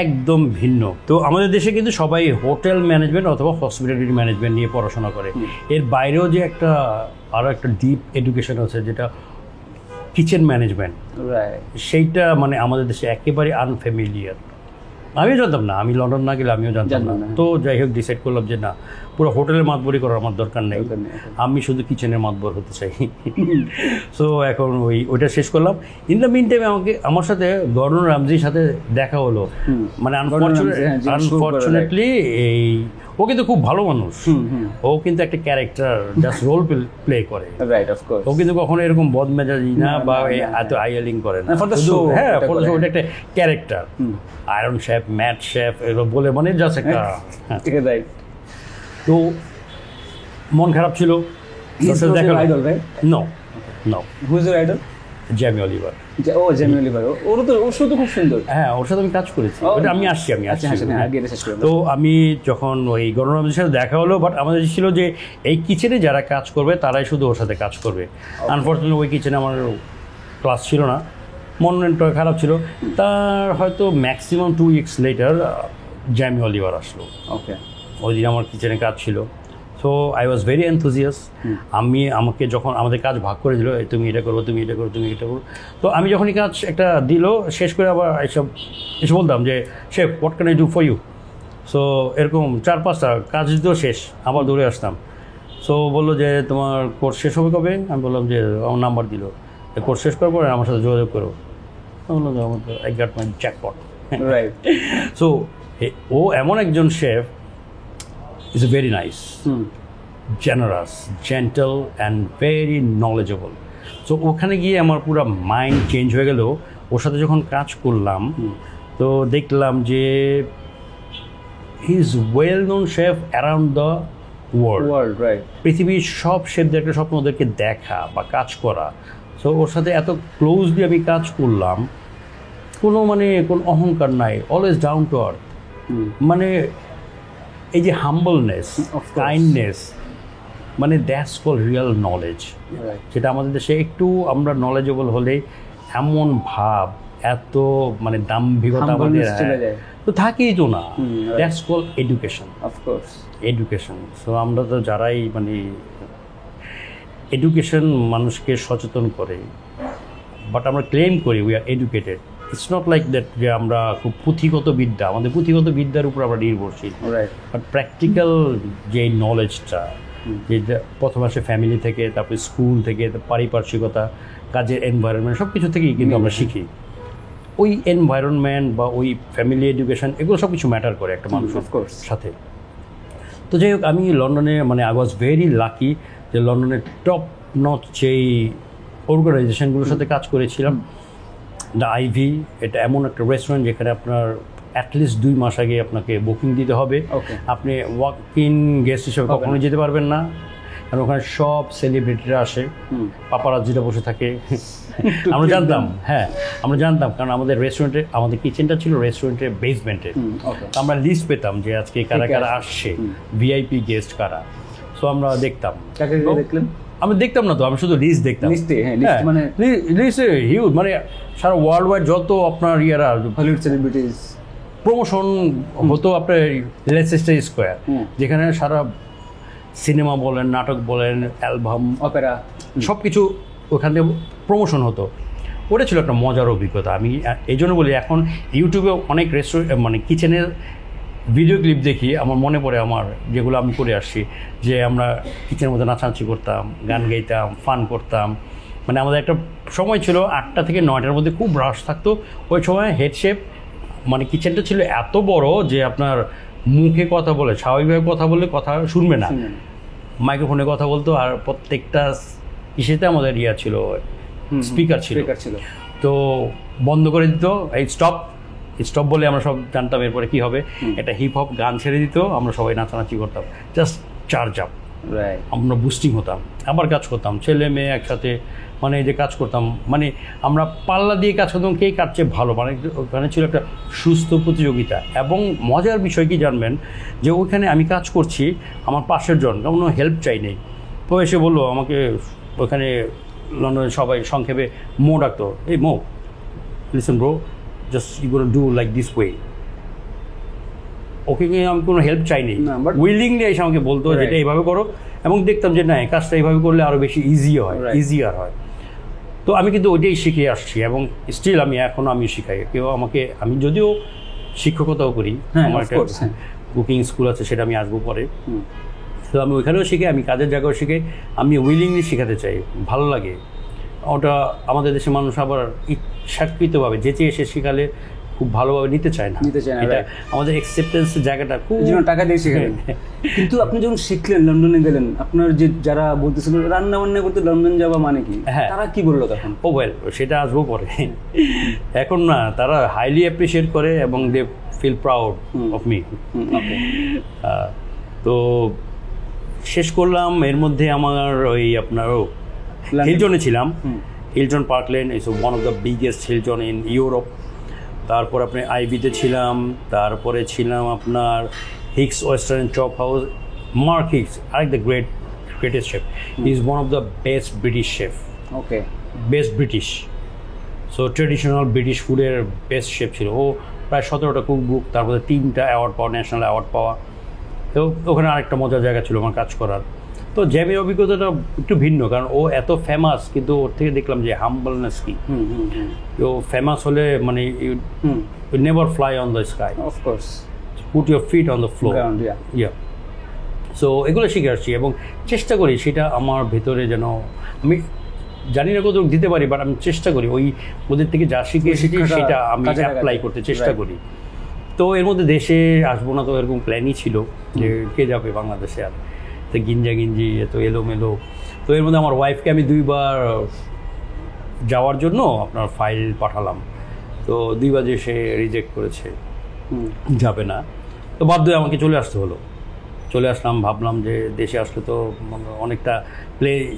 একদম ভিন্ন। তো আমাদের দেশে কিন্তু সবাই হোটেল ম্যানেজমেন্ট অথবা হসপিটালিটি ম্যানেজমেন্ট নিয়ে পড়াশোনা করে। এর বাইরেও যে একটা আরও একটা ডিপ এডুকেশন আছে যেটা কিচেন ম্যানেজমেন্ট, সেইটা মানে আমাদের দেশে একেবারে আনফ্যামিলিয়ার। আমিও জানতাম না, আমি লন্ডন না গেলে আমিও জানতাম না। তো যাই হোক ডিসাইড করলাম যে না, পুরো হোটেলের মাতবরি করার আমার দরকার নেই, আমি শুধু কিচেনের মাতবর হতে চাই। সো এখন ওইটা শেষ করলাম। ইন দ্য মিন টাইমে আমার সাথে গর্ডন রামজির সাথে দেখা হলো। মানে আনফর্চুনেটলি ও কিন্তু খুব ভালো মানুষ, ও কিন্তু একটা ক্যারেক্টার, জাস্ট রোল প্লে করে। ও কিন্তু কখনো এরকম বদমেজাজি না বা এত আইয়ালিং করে না, হ্যাঁ ওটা একটা ক্যারেক্টার। আয়রন শেফ, ম্যাট শেফ এগুলো বলে মানে জাস্ট একটা। তো মন খারাপ ছিল, জ্যামি অলিভার। ওর সাথে খুব সুন্দর। হ্যাঁ, ওর সাথে আমি কাজ করেছি, আমি আসছি। তো আমি যখন ওই গর্ডন রামজির সাথে দেখা হলো, বাট আমাদের ছিল যে এই কিচেনে যারা কাজ করবে তারাই শুধু ওর সাথে কাজ করবে। আনফর্চুনেটলি ওই কিচেনে আমার ক্লাস ছিল না, মনটা খারাপ ছিল। তার হয়তো maximum 2 weeks later Jamie Oliver আসলো। ওই দিন আমার কিচেনে কাজ ছিল। So I was very enthusiastic. আমাকে যখন আমাদের কাজ ভাগ করে দিল, তুমি এটা করো, তুমি এটা করো, তুমি এটা করো। তো আমি যখনই কাজ একটা দিল শেষ করে আবার এসে বলতাম যে chef what can I do for you. So এরকম 4-5টা কাজ দিতেও শেষ, আবার দৌড়ে আসতাম। সো বললো যে তোমার কোর্স শেষ হবে কবে? আমি বললাম যে আমার নাম্বার দিল, কোর্স শেষ করার পরে আমার সাথে যোগাযোগ করো। বললাম যে আমার I got my jackpot. So ও এমন একজন chef, is very nice, generous, gentle and very knowledgeable. So ওখানে গিয়ে আমার পুরো মাইন্ড চেঞ্জ হয়ে গেল। ওর সাথে যখন কাজ করলাম তো দেখলাম যে he is well known chef around the world, right. পৃথিবীর সব শেফদের একটা স্বপ্ন ওদেরকে দেখা বা কাজ করা। সো ওর সাথে এত ক্লোজলি আমি কাজ করলাম, কোনো কোনো অহংকার নাই, অলওয়েজ ডাউন টু আর্থ। মানে এই যে humbleness, kindness, that's call real knowledge. যেটা আমাদের দেশে একটু আমরা নলেজেবল হলে এমন ভাব, এত দাম্ভিকতা আমাদের তো থাকেই তো না। That's call education, of course education. So আমরা তো যারাই এডুকেশন মানুষকে সচেতন করে, বাট আমরা ক্লেম করি we are educated, it's not like that যে আমরা খুব পুঁথিগত বিদ্যা, আমাদের পুঁথিগত বিদ্যার উপর আমরা নির্ভরশীল, বাট প্র্যাকটিক্যাল যে নলেজটা, যে প্রথম আসে ফ্যামিলি থেকে, তারপরে স্কুল থেকে, পারিপার্শ্বিকতা, কাজের এনভায়রনমেন্ট, সব কিছু থেকেই কিন্তু আমরা শিখি। ওই এনভায়রনমেন্ট বা ওই ফ্যামিলি এডুকেশন, এগুলো সব কিছু ম্যাটার করে একটা মানুষের সাথে। তো যাই হোক, আমি লন্ডনে আই ওয়াজ ভেরি লাকি যে লন্ডনের টপ নচ যেই অর্গানাইজেশনগুলোর সাথে কাজ করেছিলাম। দ্য আইভি, এটা এমন একটা রেস্টুরেন্ট যেখানে আপনার অ্যাটলিস্ট 2 মাস আগে আপনাকে বুকিং দিতে হবে। আপনি ওয়াক ইন গেস্ট হিসেবে কখনোই যেতে পারবেন না, কারণ ওখানে সব সেলিব্রিটিরা আসে, পাপারাজ্জিরা বসে থাকে। আমরা জানতাম, কারণ আমাদের রেস্টুরেন্টে, আমাদের কিচেনটা ছিল রেস্টুরেন্টের বেসমেন্টে। আমরা লিস্ট পেতাম যে আজকে কারা কারা আসছে, ভিআইপি গেস্ট কারা। সো আমরা দেখতাম। আমি দেখতাম না তো, আমি শুধু লিস্ট দেখতাম। লিস্টে হিউজ, সারা ওয়ার্ল্ড ওয়াইড যত আপনার হলিউড সেলিব্রিটিজ প্রমোশন হতো আপনার লেসেস্টার স্কোয়ার, যেখানে সারা সিনেমা বলেন, নাটক বলেন, অ্যালবাম, অপেরা, সব কিছু ওখান থেকে প্রমোশন হতো। ওটা ছিল একটা মজার অভিজ্ঞতা। আমি এই জন্য বলি, এখন ইউটিউবে অনেক রেস্টুরেন্ট কিচেনের ভিডিও ক্লিপ দেখি, আমার মনে পড়ে আমার যেগুলো আমি করে আসছি, যে আমরা কিচেনের মধ্যে নাচানাচি করতাম, গান গাইতাম, ফান করতাম। আমাদের একটা সময় ছিল 8টা থেকে 9টার মধ্যে খুব রাশ থাকতো। ওই সময় হেড শেফ কিচেনটা ছিল এত বড় যে আপনার মুখে কথা বলে, স্বাভাবিকভাবে কথা বললে কথা শুনবে না, মাইক্রোফোনে কথা বলতো। আর প্রত্যেকটা ইসেতে আমাদের ছিল, স্পিকার ছিল, তো বন্ধ করে দিত, এই স্টপ বলে আমরা সব জানতাম এরপরে কি হবে। একটা হিপ হপ গান ছেড়ে দিত, আমরা সবাই নাচানাচি করতাম, জাস্ট চার্জ আপ। আমরা বুস্টিং হতাম, আবার কাজ করতাম, ছেলে মেয়ে একসাথে, এই যে কাজ করতাম, আমরা পাল্লা দিয়ে কাজ করতাম, কে কার চেয়ে ভালো। ওখানে ছিল একটা সুস্থ প্রতিযোগিতা। এবং মজার বিষয় কি জানবেন, যে ওইখানে আমি কাজ করছি, আমার পাশের জন কোনো হেল্প চাই নেই, তো এসে বললো আমাকে, ওইখানে লন্ডনের সবাই সংক্ষেপে মো ডাকতো, এই Mo, listen bro, just you gonna do like this way. Okay আমি কোনো হেল্প চাইনি, উইলিংলি এসে আমাকে বলতো যে এটা এইভাবে করো, এবং দেখতাম যে না, এই কাজটা এইভাবে করলে আরও বেশি ইজিয়ার হয়। তো আমি কিন্তু ওইটাই শিখে আসছি, এবং স্টিল আমি শিখাই কেউ আমাকে। আমি যদিও শিক্ষকতাও করি, আমার একটা কুকিং স্কুল আছে, সেটা আমি আসবো পরে। তো আমি ওইখানেও শিখে, আমি কাজের জায়গাও শিখে, আমি উইলিংলি শেখাতে চাই, ভালো লাগে ওটা। আমাদের দেশের মানুষ আবার ইচ্ছাকৃতভাবে যেচে এসে শেখালে খুব ভালোভাবে নিতে চায় না, এটা আমাদের অ্যাকসেপ্টেন্সের জায়গাটা খুব টাকা দিয়ে শেখালেন। কিন্তু আপনি যখন শিখলেন, লন্ডনে গেলেন, আপনার যে যারা বলতেছিল রান্না বান্না করতে লন্ডন যাওয়া মানে কি, তারা কি বললো তখন? ওয়েল, সেটা আসবো পরে। এখন না, তারা হাইলি অ্যাপ্রিসিয়েট করে এবং they feel proud of me. তো শেষ করলাম, এর মধ্যে আমার ওই আপনার হিলটনে ছিলাম, Hilton Parkland, it's one of the biggest Hilton in Europe. তারপর আপনি আইভিতে ছিলাম, তারপরে ছিলাম আপনার Hicks Western chop house. Mark Hicks, আরেক the greatest chef, he is one of the best British chef. Best British, so traditional British ফুডের best chef ছিল ও। প্রায় 17টা কুক বুক, তারপরে 3টা অ্যাওয়ার্ড পাওয়া, ন্যাশনাল অ্যাওয়ার্ড পাওয়া। তো ওখানে আরেকটা মজার জায়গা ছিল আমার কাজ করার। তো জ্যামের অভিজ্ঞতাটা একটু ভিন্ন, কারণ ও এত ফেমাস, কিন্তু ওর থেকে দেখলাম যে হাম্বলনেস কি। তো ফেমাস হলে you never fly on the sky, of course put your feet on the floor. So এগুলো শিখে আসছি এবং চেষ্টা করি সেটা আমার ভেতরে যেন, আমি জানি না কত দিতে পারি, বাট আমি চেষ্টা করি ওই ওদের থেকে যা শিখে এসেছি সেটা আমি অ্যাপ্লাই করতে চেষ্টা করি। তো এর মধ্যে দেশে আসবো না, তো এরকম প্ল্যানই ছিল যে কে যাবে বাংলাদেশে, আর তো গিঞ্জি এত এলোমেলো। তো এর মধ্যে আমার ওয়াইফকে আমি 2বার যাওয়ার জন্য আপনার ফাইল পাঠালাম, তো 2 বাজে সে রিজেক্ট করেছে, যাবে না। তো বাধ্য হয়ে আমাকে চলে আসতে হলো। চলে আসলাম, ভাবলাম যে দেশে আসলে তো অনেকটা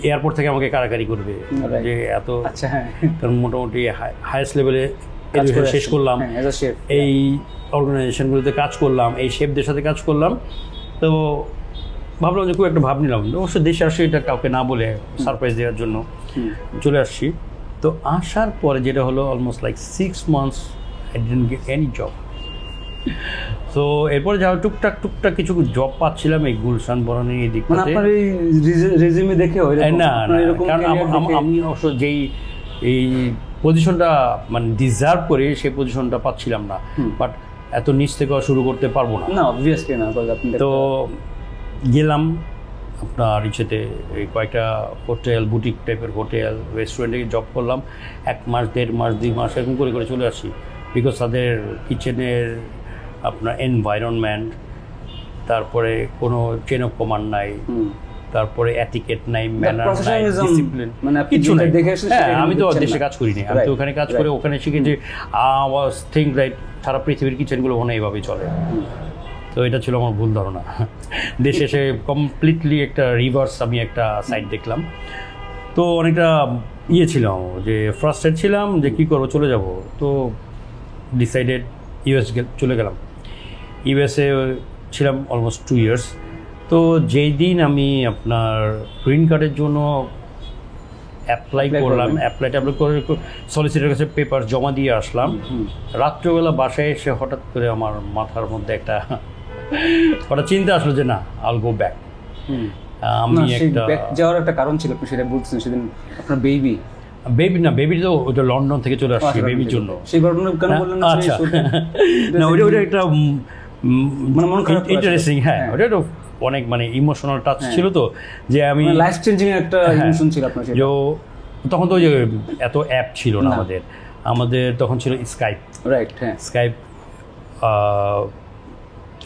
এয়ারপোর্ট থেকে আমাকে কারাকারি করবে যে এত, আচ্ছা হ্যাঁ, কারণ মোটামুটি হাইয়েস্ট লেভেলে এডুকেশন শেষ করলাম, এই অর্গানাইজেশনগুলোতে কাজ করলাম, এই শেফদের সাথে কাজ করলাম। তো ভাবলাম যে খুব একটা ভাব নিলাম, অবশ্য দেশে আসে এটা কাউকে না বলে সারপ্রাইজ দেওয়ার জন্য চলে আসছি। তো আসার পরে যেটা হলো almost like 6 months I didn't get any job. তো এরপরে যা টুকটাক কিছু জব পাচ্ছিলাম এই গুলশান বনানী এই দিক থেকে। আপনার এই রেজিউমে দেখে না, কারণ আমি অবশ্য যেই এই পজিশনটা মানে ডিজার্ভ করে সেই পজিশনটা পাচ্ছিলাম না, বাট এত নিচ থেকে শুরু করতে পারবো না, অবভিয়াসলি না। তো গেলাম আপনার ইচ্ছেতে এই কয়েকটা হোটেল, বুটিক টাইপের হোটেল, রেস্টুরেন্টে জব করলাম 1 মাস 1.5 মাস 2 মাস এরকম করে করে চলে আসি। বিকজ তাদের কিচেনের আপনার এনভায়রনমেন্ট, তারপরে কোনো চেন অফ কমান্ড নাই, তারপরে এটিকেট নাই, ম্যানার নাই, ডিসিপ্লিন কিছু নাই। হ্যাঁ, আমি তো দেশে কাজ করিনি, আমি তো ওখানে কাজ করে ওখানে শিখেছি। ওয়াজ থিঙ্ক রাইট সারা পৃথিবীর কিচেনগুলো মনে এইভাবেই চলে। তো এটা ছিল আমার ভুল ধারণা। দেশে এসে কমপ্লিটলি একটা রিভার্স আমি একটা সাইড দেখলাম। তো অনেকটা ছিলাম যে ফ্রাস্ট্রেট ছিলাম যে কী করবো, চলে যাব। তো ডিসাইডেড ইউএস চলে গেলাম। ইউএসএ ছিলাম অলমোস্ট 2 years। তো যেই দিন আমি আপনার গ্রিন কার্ডের জন্য অ্যাপ্লাই করে সলিসিটার কাছে পেপার জমা দিয়ে আসলাম, রাত্রেবেলা বাসায় এসে হঠাৎ করে আমার মাথার মধ্যে একটা চিন্তা আসলো যে না, আল গো ব্যাক। আমি যাওয়ার একটা কারণ ছিল, আপনি সেটা বলছেন সেদিন আপনার বেবি না, বেবি তো ওটা লন্ডন থেকে চলে আসছে বেবির জন্য। সেই ঘটনা কেন বললেন? আচ্ছা না, ওটা একটা ইন্টারেস্টিং, হ্যাঁ ওটা তো অনেক মানে ইমোশনাল টাচ ছিল। তো যে আমি লাইফ চেঞ্জিং একটা ইমোশন ছিল আপনার। যে তখন তো যে এত অ্যাপ ছিল না আমাদের তখন ছিল স্কাইপ, রাইট? হ্যাঁ, স্কাইপ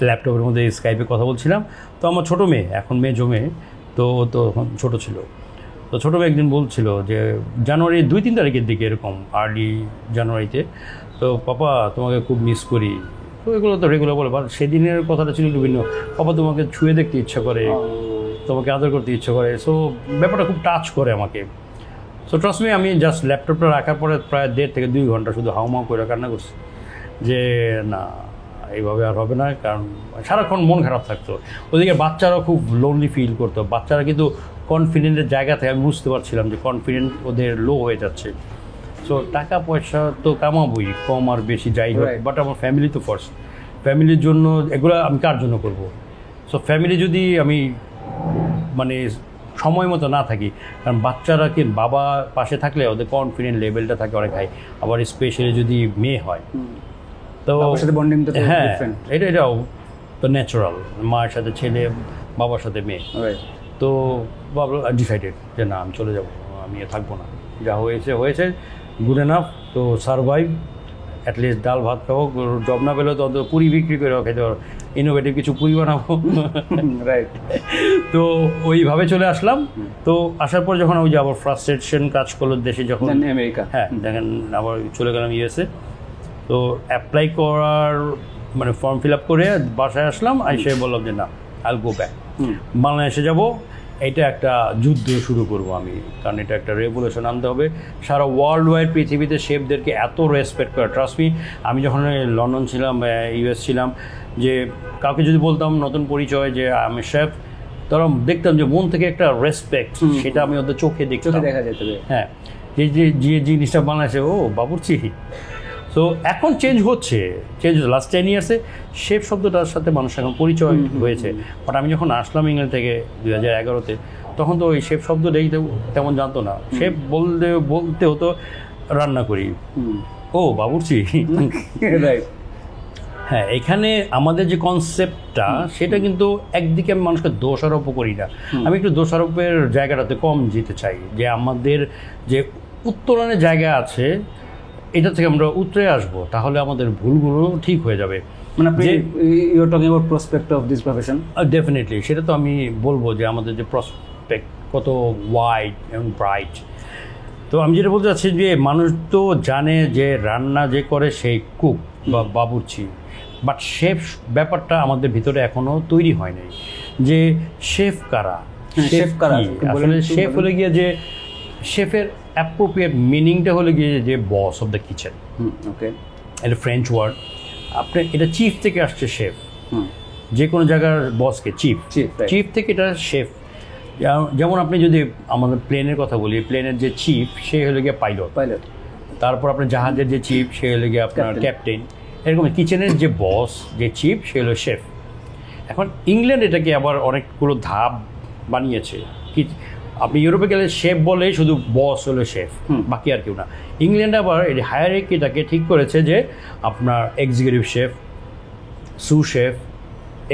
ল্যাপটপের মধ্যে স্কাইপে কথা বলছিলাম। তো আমার ছোটো মেয়ে, এখন মেয়ে জমে, তো ছোটো ছিল। তো ছোটো মেয়ে একদিন বলছিল যে জানুয়ারি 2-3 তারিখের দিকে, এরকম আর্লি জানুয়ারিতে, তো পাপা তোমাকে খুব মিস করি। তো এগুলো তো রেগুলার বলে, বাট সেদিনের কথাটা ছিল বিভিন্ন, পাপা তোমাকে ছুঁয়ে দেখতে ইচ্ছা করে, তোমাকে আদর করতে ইচ্ছা করে। সো ব্যাপারটা খুব টাচ করে আমাকে। সো ট্রাস্ট মি, আমি জাস্ট ল্যাপটপটা রাখার পরে প্রায় 1.5 থেকে 2 ঘন্টা শুধু হাউমাউ করে কান্না করছি যে না, এইভাবে আর হবে না। কারণ সারাক্ষণ মন খারাপ থাকতো। ওদিকে বাচ্চারাও খুব লোনলি ফিল করতো। বাচ্চারা কিন্তু কনফিডেন্টের জায়গা থেকে আমি বুঝতে পারছিলাম যে কনফিডেন্ট ওদের লো হয়ে যাচ্ছে। সো টাকা পয়সা তো কামাবোই, কম আর বেশি যাই হোক, বাট আমার ফ্যামিলি তো ফার্স্ট। ফ্যামিলির জন্য এগুলো আমি কার জন্য করব? সো ফ্যামিলি যদি আমি মানে সময় মতো না থাকি, কারণ বাচ্চারা কি বাবা পাশে থাকলে ওদের কনফিডেন্ট লেভেলটা থাকে অনেক হাই, আবার স্পেশালি যদি মেয়ে হয় তো হ্যাঁ, এটাও তো ন্যাচারাল, মায়ের সাথে ছেলে, বাবার সাথে মেয়ে। তো বাবা ডিসাইডেড যে না, আমি চলে যাব, আমি থাকবো না, যা হয়েছে গুড এনাফ। তো সারভাইভ, অ্যাটলিস্ট ডাল ভাত খাবো, জব না পেলেও তো অন্তত পুরি বিক্রি করে খেতে পারবো, ইনোভেটিভ কিছু পুরি বানাবো, রাইট? তো ওইভাবে চলে আসলাম। তো আসার পর যখন ওই যে আবার ফ্রাস্ট্রেশন কাজ করলো দেশে, যখন আমেরিকা, হ্যাঁ দেখেন, আবার চলে গেলাম ইউএসএ। তো অ্যাপ্লাই করার মানে ফর্ম ফিল আপ করে বাসায় আসলাম, এসে বললাম যে না, আইল গো ব্যাক, বাংলাদেশে যাব। এটা একটা যুদ্ধ শুরু করব আমি, কারণ এটা একটা রেভলিউশন আনতে হবে। সারা ওয়ার্ল্ড ওয়াইড পৃথিবীতে শেফদেরকে এত রেসপেক্ট করে, ট্রাস্ট মি। আমি যখন লন্ডন ছিলাম, ইউএস ছিলাম, যে কাউকে যদি বলতাম নতুন পরিচয় যে আমি শেফ, তখন দেখতাম যে মন থেকে একটা রেসপেক্ট, সেটা আমি ওদের চোখে দেখা যেত। হ্যাঁ, যে জিনিসটা বাংলাদেশে, ও বাবুর্চি। তো এখন চেঞ্জ হচ্ছে, লাস্ট 10 yearsে শেফ শব্দটার সাথে মানুষের এখন পরিচয় হয়েছে। বাট আমি যখন আসলাম ইংল্যান্ড থেকে 2011-তে, তখন তো ওই শেফ শব্দটাই তেমন জানতো না। শেফ বলতে হতো রান্না করি, ও বাবুর্চি, রাইট? হ্যাঁ, এখানে আমাদের যে কনসেপ্টটা, সেটা কিন্তু একদিকে আমি মানুষকে দোষারোপ করি না, আমি একটু দোষারোপের জায়গাটাতে কম যেতে চাই, যে আমাদের যে উত্তরণের জায়গা আছে এটা থেকে আমরা উতরে আসবো, তাহলে আমাদের ভুলগুলো ঠিক হয়ে যাবে। মানে আপনি you are talking about prospect of this profession. Definitely, সেটা তো আমি বলবো যে আমাদের যে প্রসপেক্ট কত ওয়াইড এবং ব্রাইট। তো আমি যেটা বলতে চাচ্ছি যে মানুষ তো জানে যে রান্না যে করে সেই কুক বা বাবুর্চি, বাট শেফ ব্যাপারটা আমাদের ভিতরে এখনো তৈরি হয় নাই যে শেফ কারা, শেফ কারা আসলে শেফ হলে গিয়ে যে শেফের অ্যাপ্রোপ্রিয়েট মিনিংটা হলে গিয়ে যে বস অফ দ্য কিচেন। ওকে, এটা ফ্রেঞ্চ ওয়ার্ড, আপনি এটা চিফ থেকে আসছে শেফ, যে কোনো জায়গার বসকে চিফ থেকে এটা শেফ। যেমন আপনি যদি আমাদের প্লেনের কথা বলি, প্লেনের যে চিফ সে হলে গিয়ে পাইলট, তারপর আপনার জাহাজের যে চিফ সে হলে গিয়ে আপনার ক্যাপ্টেন, এরকম কিচেনের যে বস যে চিফ সে হলো শেফ। এখন ইংল্যান্ড এটাকে আবার অনেকগুলো ধাপ বানিয়েছে। আপনি ইউরোপে গেলে শেফ বলে শুধু বস হলো শেফ, বাকি আর কেউ না। ইংল্যান্ড আবার এই হায়ারার্কিটাকে ঠিক করেছে যে আপনার এক্সিকিউটিভ শেফ, সু শেফ,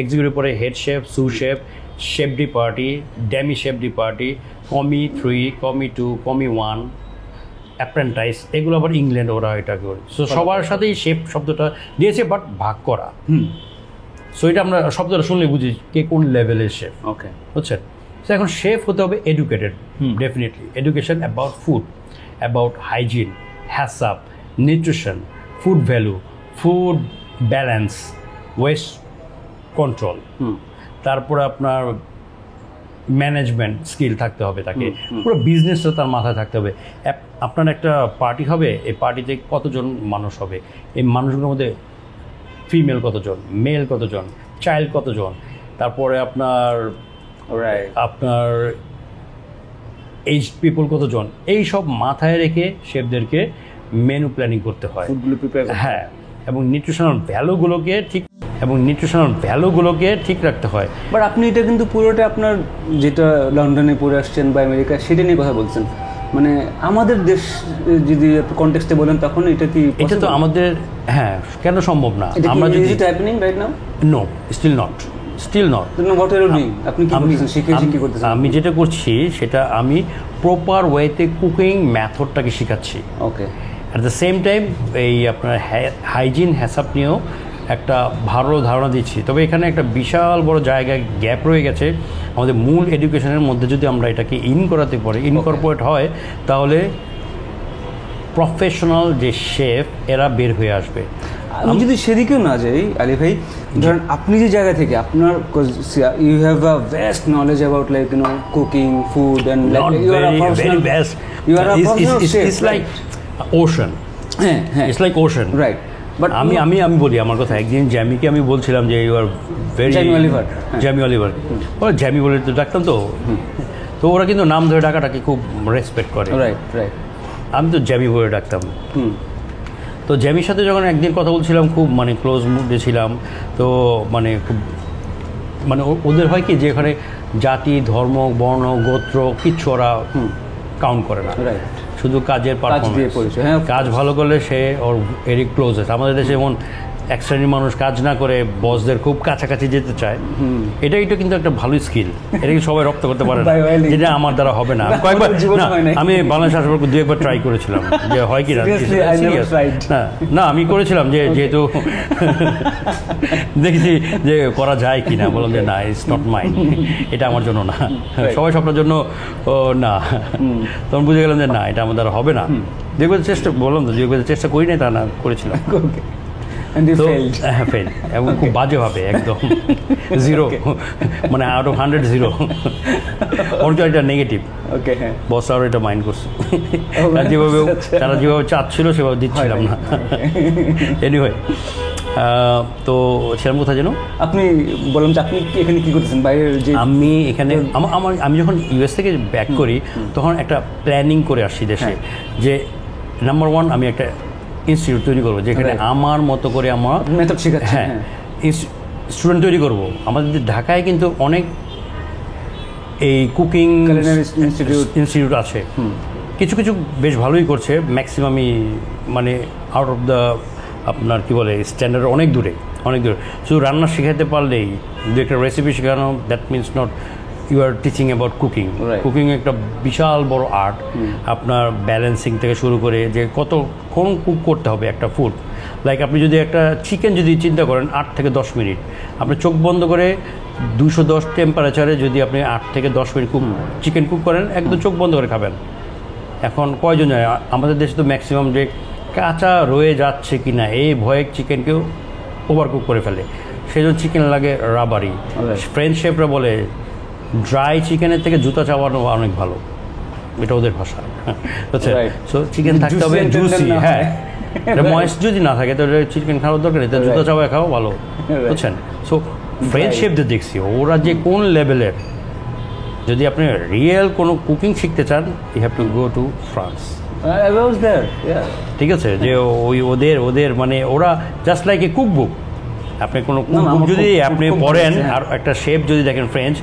এক্সিকিউটিভ পরে হেড শেফ, সু chef, chef D party, demi chef D party, কমি 3, কমি 2, কমি 1, অ্যাপ্রেন্টাইজ, এগুলো আবার ইংল্যান্ড ওরা এটা করে। সো সবার সাথেই শেফ শব্দটা দিয়েছে, বাট ভাগ করা। সো এটা আমরা শব্দটা শুনলে বুঝি কে কোন লেভেলের শেফ। ওকে, বুঝছেন? সো এখন শেফ হতে হবে educated, definitely education about food, about hygiene, হ্যাসাপ, nutrition, food value, food balance, West control, তারপরে আপনার ম্যানেজমেন্ট স্কিল থাকতে হবে তাকে, পুরো বিজনেসটা তার মাথায় থাকতে হবে। আপনার একটা পার্টি হবে, এই পার্টিতে কতজন মানুষ হবে, এই মানুষগুলোর মধ্যে ফিমেল কতজন, মেল কতজন, চাইল্ড কতজন, তারপরে আপনার এইজ পিপল কতজন, এই সব মাথায় রেখে শেফদেরকে মেনু প্ল্যানিং করতে হয়। হ্যাঁ, এবং নিউট্রিশনাল ভ্যালুগুলোকে ঠিক রাখতে হয়। বাট আপনি এটা কিন্তু পুরোটা আপনার যেটা লন্ডনে পড়ে আসছেন বা আমেরিকা সেটা নিয়ে কথা বলছেন, মানে আমাদের দেশ যদি কনটেক্সটে বলেন তখন এটা তো আমাদের, হ্যাঁ, কেন সম্ভব না? আমরা যদি নো, স্টিল নট। আপনি কি বলছেন, শিখে করতেছেন? আমি যেটা করছি সেটা আমি প্রপার ওয়েতে কুকিং মেথডটাকে শেখাচ্ছি। ওকে, অ্যাট দ্য সেম টাইম এই আপনার হাইজিন হ্যাসাপ নিয়েও একটা ভালো ধারণা দিচ্ছি। তবে এখানে একটা বিশাল বড় জায়গায় গ্যাপ রয়ে গেছে। আমাদের মূল এডুকেশনের মধ্যে যদি আমরা এটাকে ইনকর্পোরেট হয়, তাহলে প্রফেশনাল যে শেফ এরা বের হয়ে আসবে। আমি যদি সেদিকেও না যাই আলী ভাই, ধরেন আপনি যে জায়গা থেকে আপনার, you have a vast knowledge about like cooking, food and ocean. হ্যাঁ, it's like ocean, right. But আমি বলি আমার কথা। একদিন জ্যামিকে আমি বলছিলাম যে you are very Jamie Oliver, ওরা জ্যামি বলে তো ডাকতাম। তো ওরা কিন্তু নাম ধরে ডাকাটাকে খুব রেসপেক্ট করে। রাইট। আমি তো জ্যামি বলে ডাকতাম। তো জ্যামির সাথে যখন একদিন কথা বলছিলাম, খুব মানে ক্লোজ মুডে ছিলাম, তো মানে খুব মানে ওদের হয় কি যে এখানে জাতি, ধর্ম, বর্ণ, গোত্র কিচ্ছু ওরা কাউন্ট করে না, শুধু কাজের পারফরম্যান্স। কাজ ভালো করলে সে ওর ভেরি ক্লোজেস্ট। আমাদের দেশে যেমন এক শ্রেণীর মানুষ কাজ না করে বসদের খুব কাছাকাছি যেতে চায়, এটাই তো কিন্তু একটা ভালো স্কিল। এটা কি সবাই রপ্ত করতে পারে না, যেটা আমার দ্বারা হবে না। কয়েকবার আমি বাংলাদেশ আসার পর 2-1বার ট্রাই করেছিলাম যে হয় কি না, আমি করেছিলাম যে যেহেতু দেখেছি যে করা যায় কি না, বললাম যে না, ইটস নট মাইন্ড, এটা আমার জন্য না, সবাই সবার জন্য না। তখন বুঝে গেলাম যে না, এটা আমার দ্বারা হবে না। দেখবে চেষ্টা, বললাম তো দেখবে চেষ্টা করি নাই, তা না করেছিলাম। ফেল, এবং খুব বাজেভাবে, একদম 0, মানে আউট অফ 100 0। ওর তো এটা নেগেটিভ। বস আর এটা মাইন্ড করছে, তারা যেভাবে চাচ্ছিল সেভাবে দিচ্ছিলাম না। এনিওয়ে, তো সেরকম কোথায় যেন আপনি বললাম যে আপনি এখানে কি করতেছেন বাইরের? যে আমি এখানে আমি যখন ইউএস থেকে ব্যাক করি তখন একটা প্ল্যানিং করে আসছি দেশে, যে নাম্বার 1 আমি একটা ইনস্টিটিউট তৈরি করবো যেখানে আমার মতো করে আমার মেথড শেখাচ্ছি। হ্যাঁ, স্টুডেন্ট তৈরি করবো। আমাদের ঢাকায় কিন্তু অনেক এই কুকিং ইনস্টিটিউট আছে, কিছু কিছু বেশ ভালোই করছে, ম্যাক্সিমামই মানে আউট অফ দ্য আপনার কি বলে স্ট্যান্ডার্ড অনেক দূরে। শুধু রান্না শেখাতে পারলেই, দু একটা রেসিপি শেখানো, that means not you are teaching about cooking. Cooking একটা বিশাল বড় আর্ট। আপনার ব্যালেন্সিং থেকে শুরু করে যে কতক্ষণ কুক করতে হবে একটা ফুড, লাইক আপনি যদি একটা চিকেন যদি চিন্তা করেন 8 থেকে 10 মিনিট, আপনি চোখ বন্ধ করে 210 টেম্পারেচারে যদি আপনি 8 থেকে 10 মিনিট চিকেন কুক করেন, একদম চোখ বন্ধ করে খাবেন, এখন কয়জন জানে আমাদের দেশে তো ম্যাক্সিমাম যে কাঁচা রয়ে যাচ্ছে কি না এই ভয়ে চিকেনকেও ওভারকুক করে ফেলে, সেই জন্য চিকেন লাগে রাবারি। ফ্রেঞ্চ শেফরা বলে ড্রাই চিকেনের থেকে জুতা চাবানো অনেক ভালো, এটা ওদের ভাষা, বুঝছেন? সো চিকেন থাকতে হবে জুসি, হ্যাঁ, এটা ময়েস্ট যদি না থাকে তো চিকেন খাওয়ার দরকার নেই, জুতা চাবায় খাওয়া ভালো, বুঝছেন? সো ফ্রেঞ্চ শেফদের দেখছি ওরা যে কোন লেভেলের, যদি আপনি রিয়েল কোনো কুকিং শিখতে চান you have to go to France. ঠিক আছে, যে ওদের মানে ওরা জাস্ট লাইক এ কুকবুক, আপনি কোনো কুকবুক যদি আপনি পড়েন আর একটা শেফ যদি দেখেন ফ্রেঞ্চ,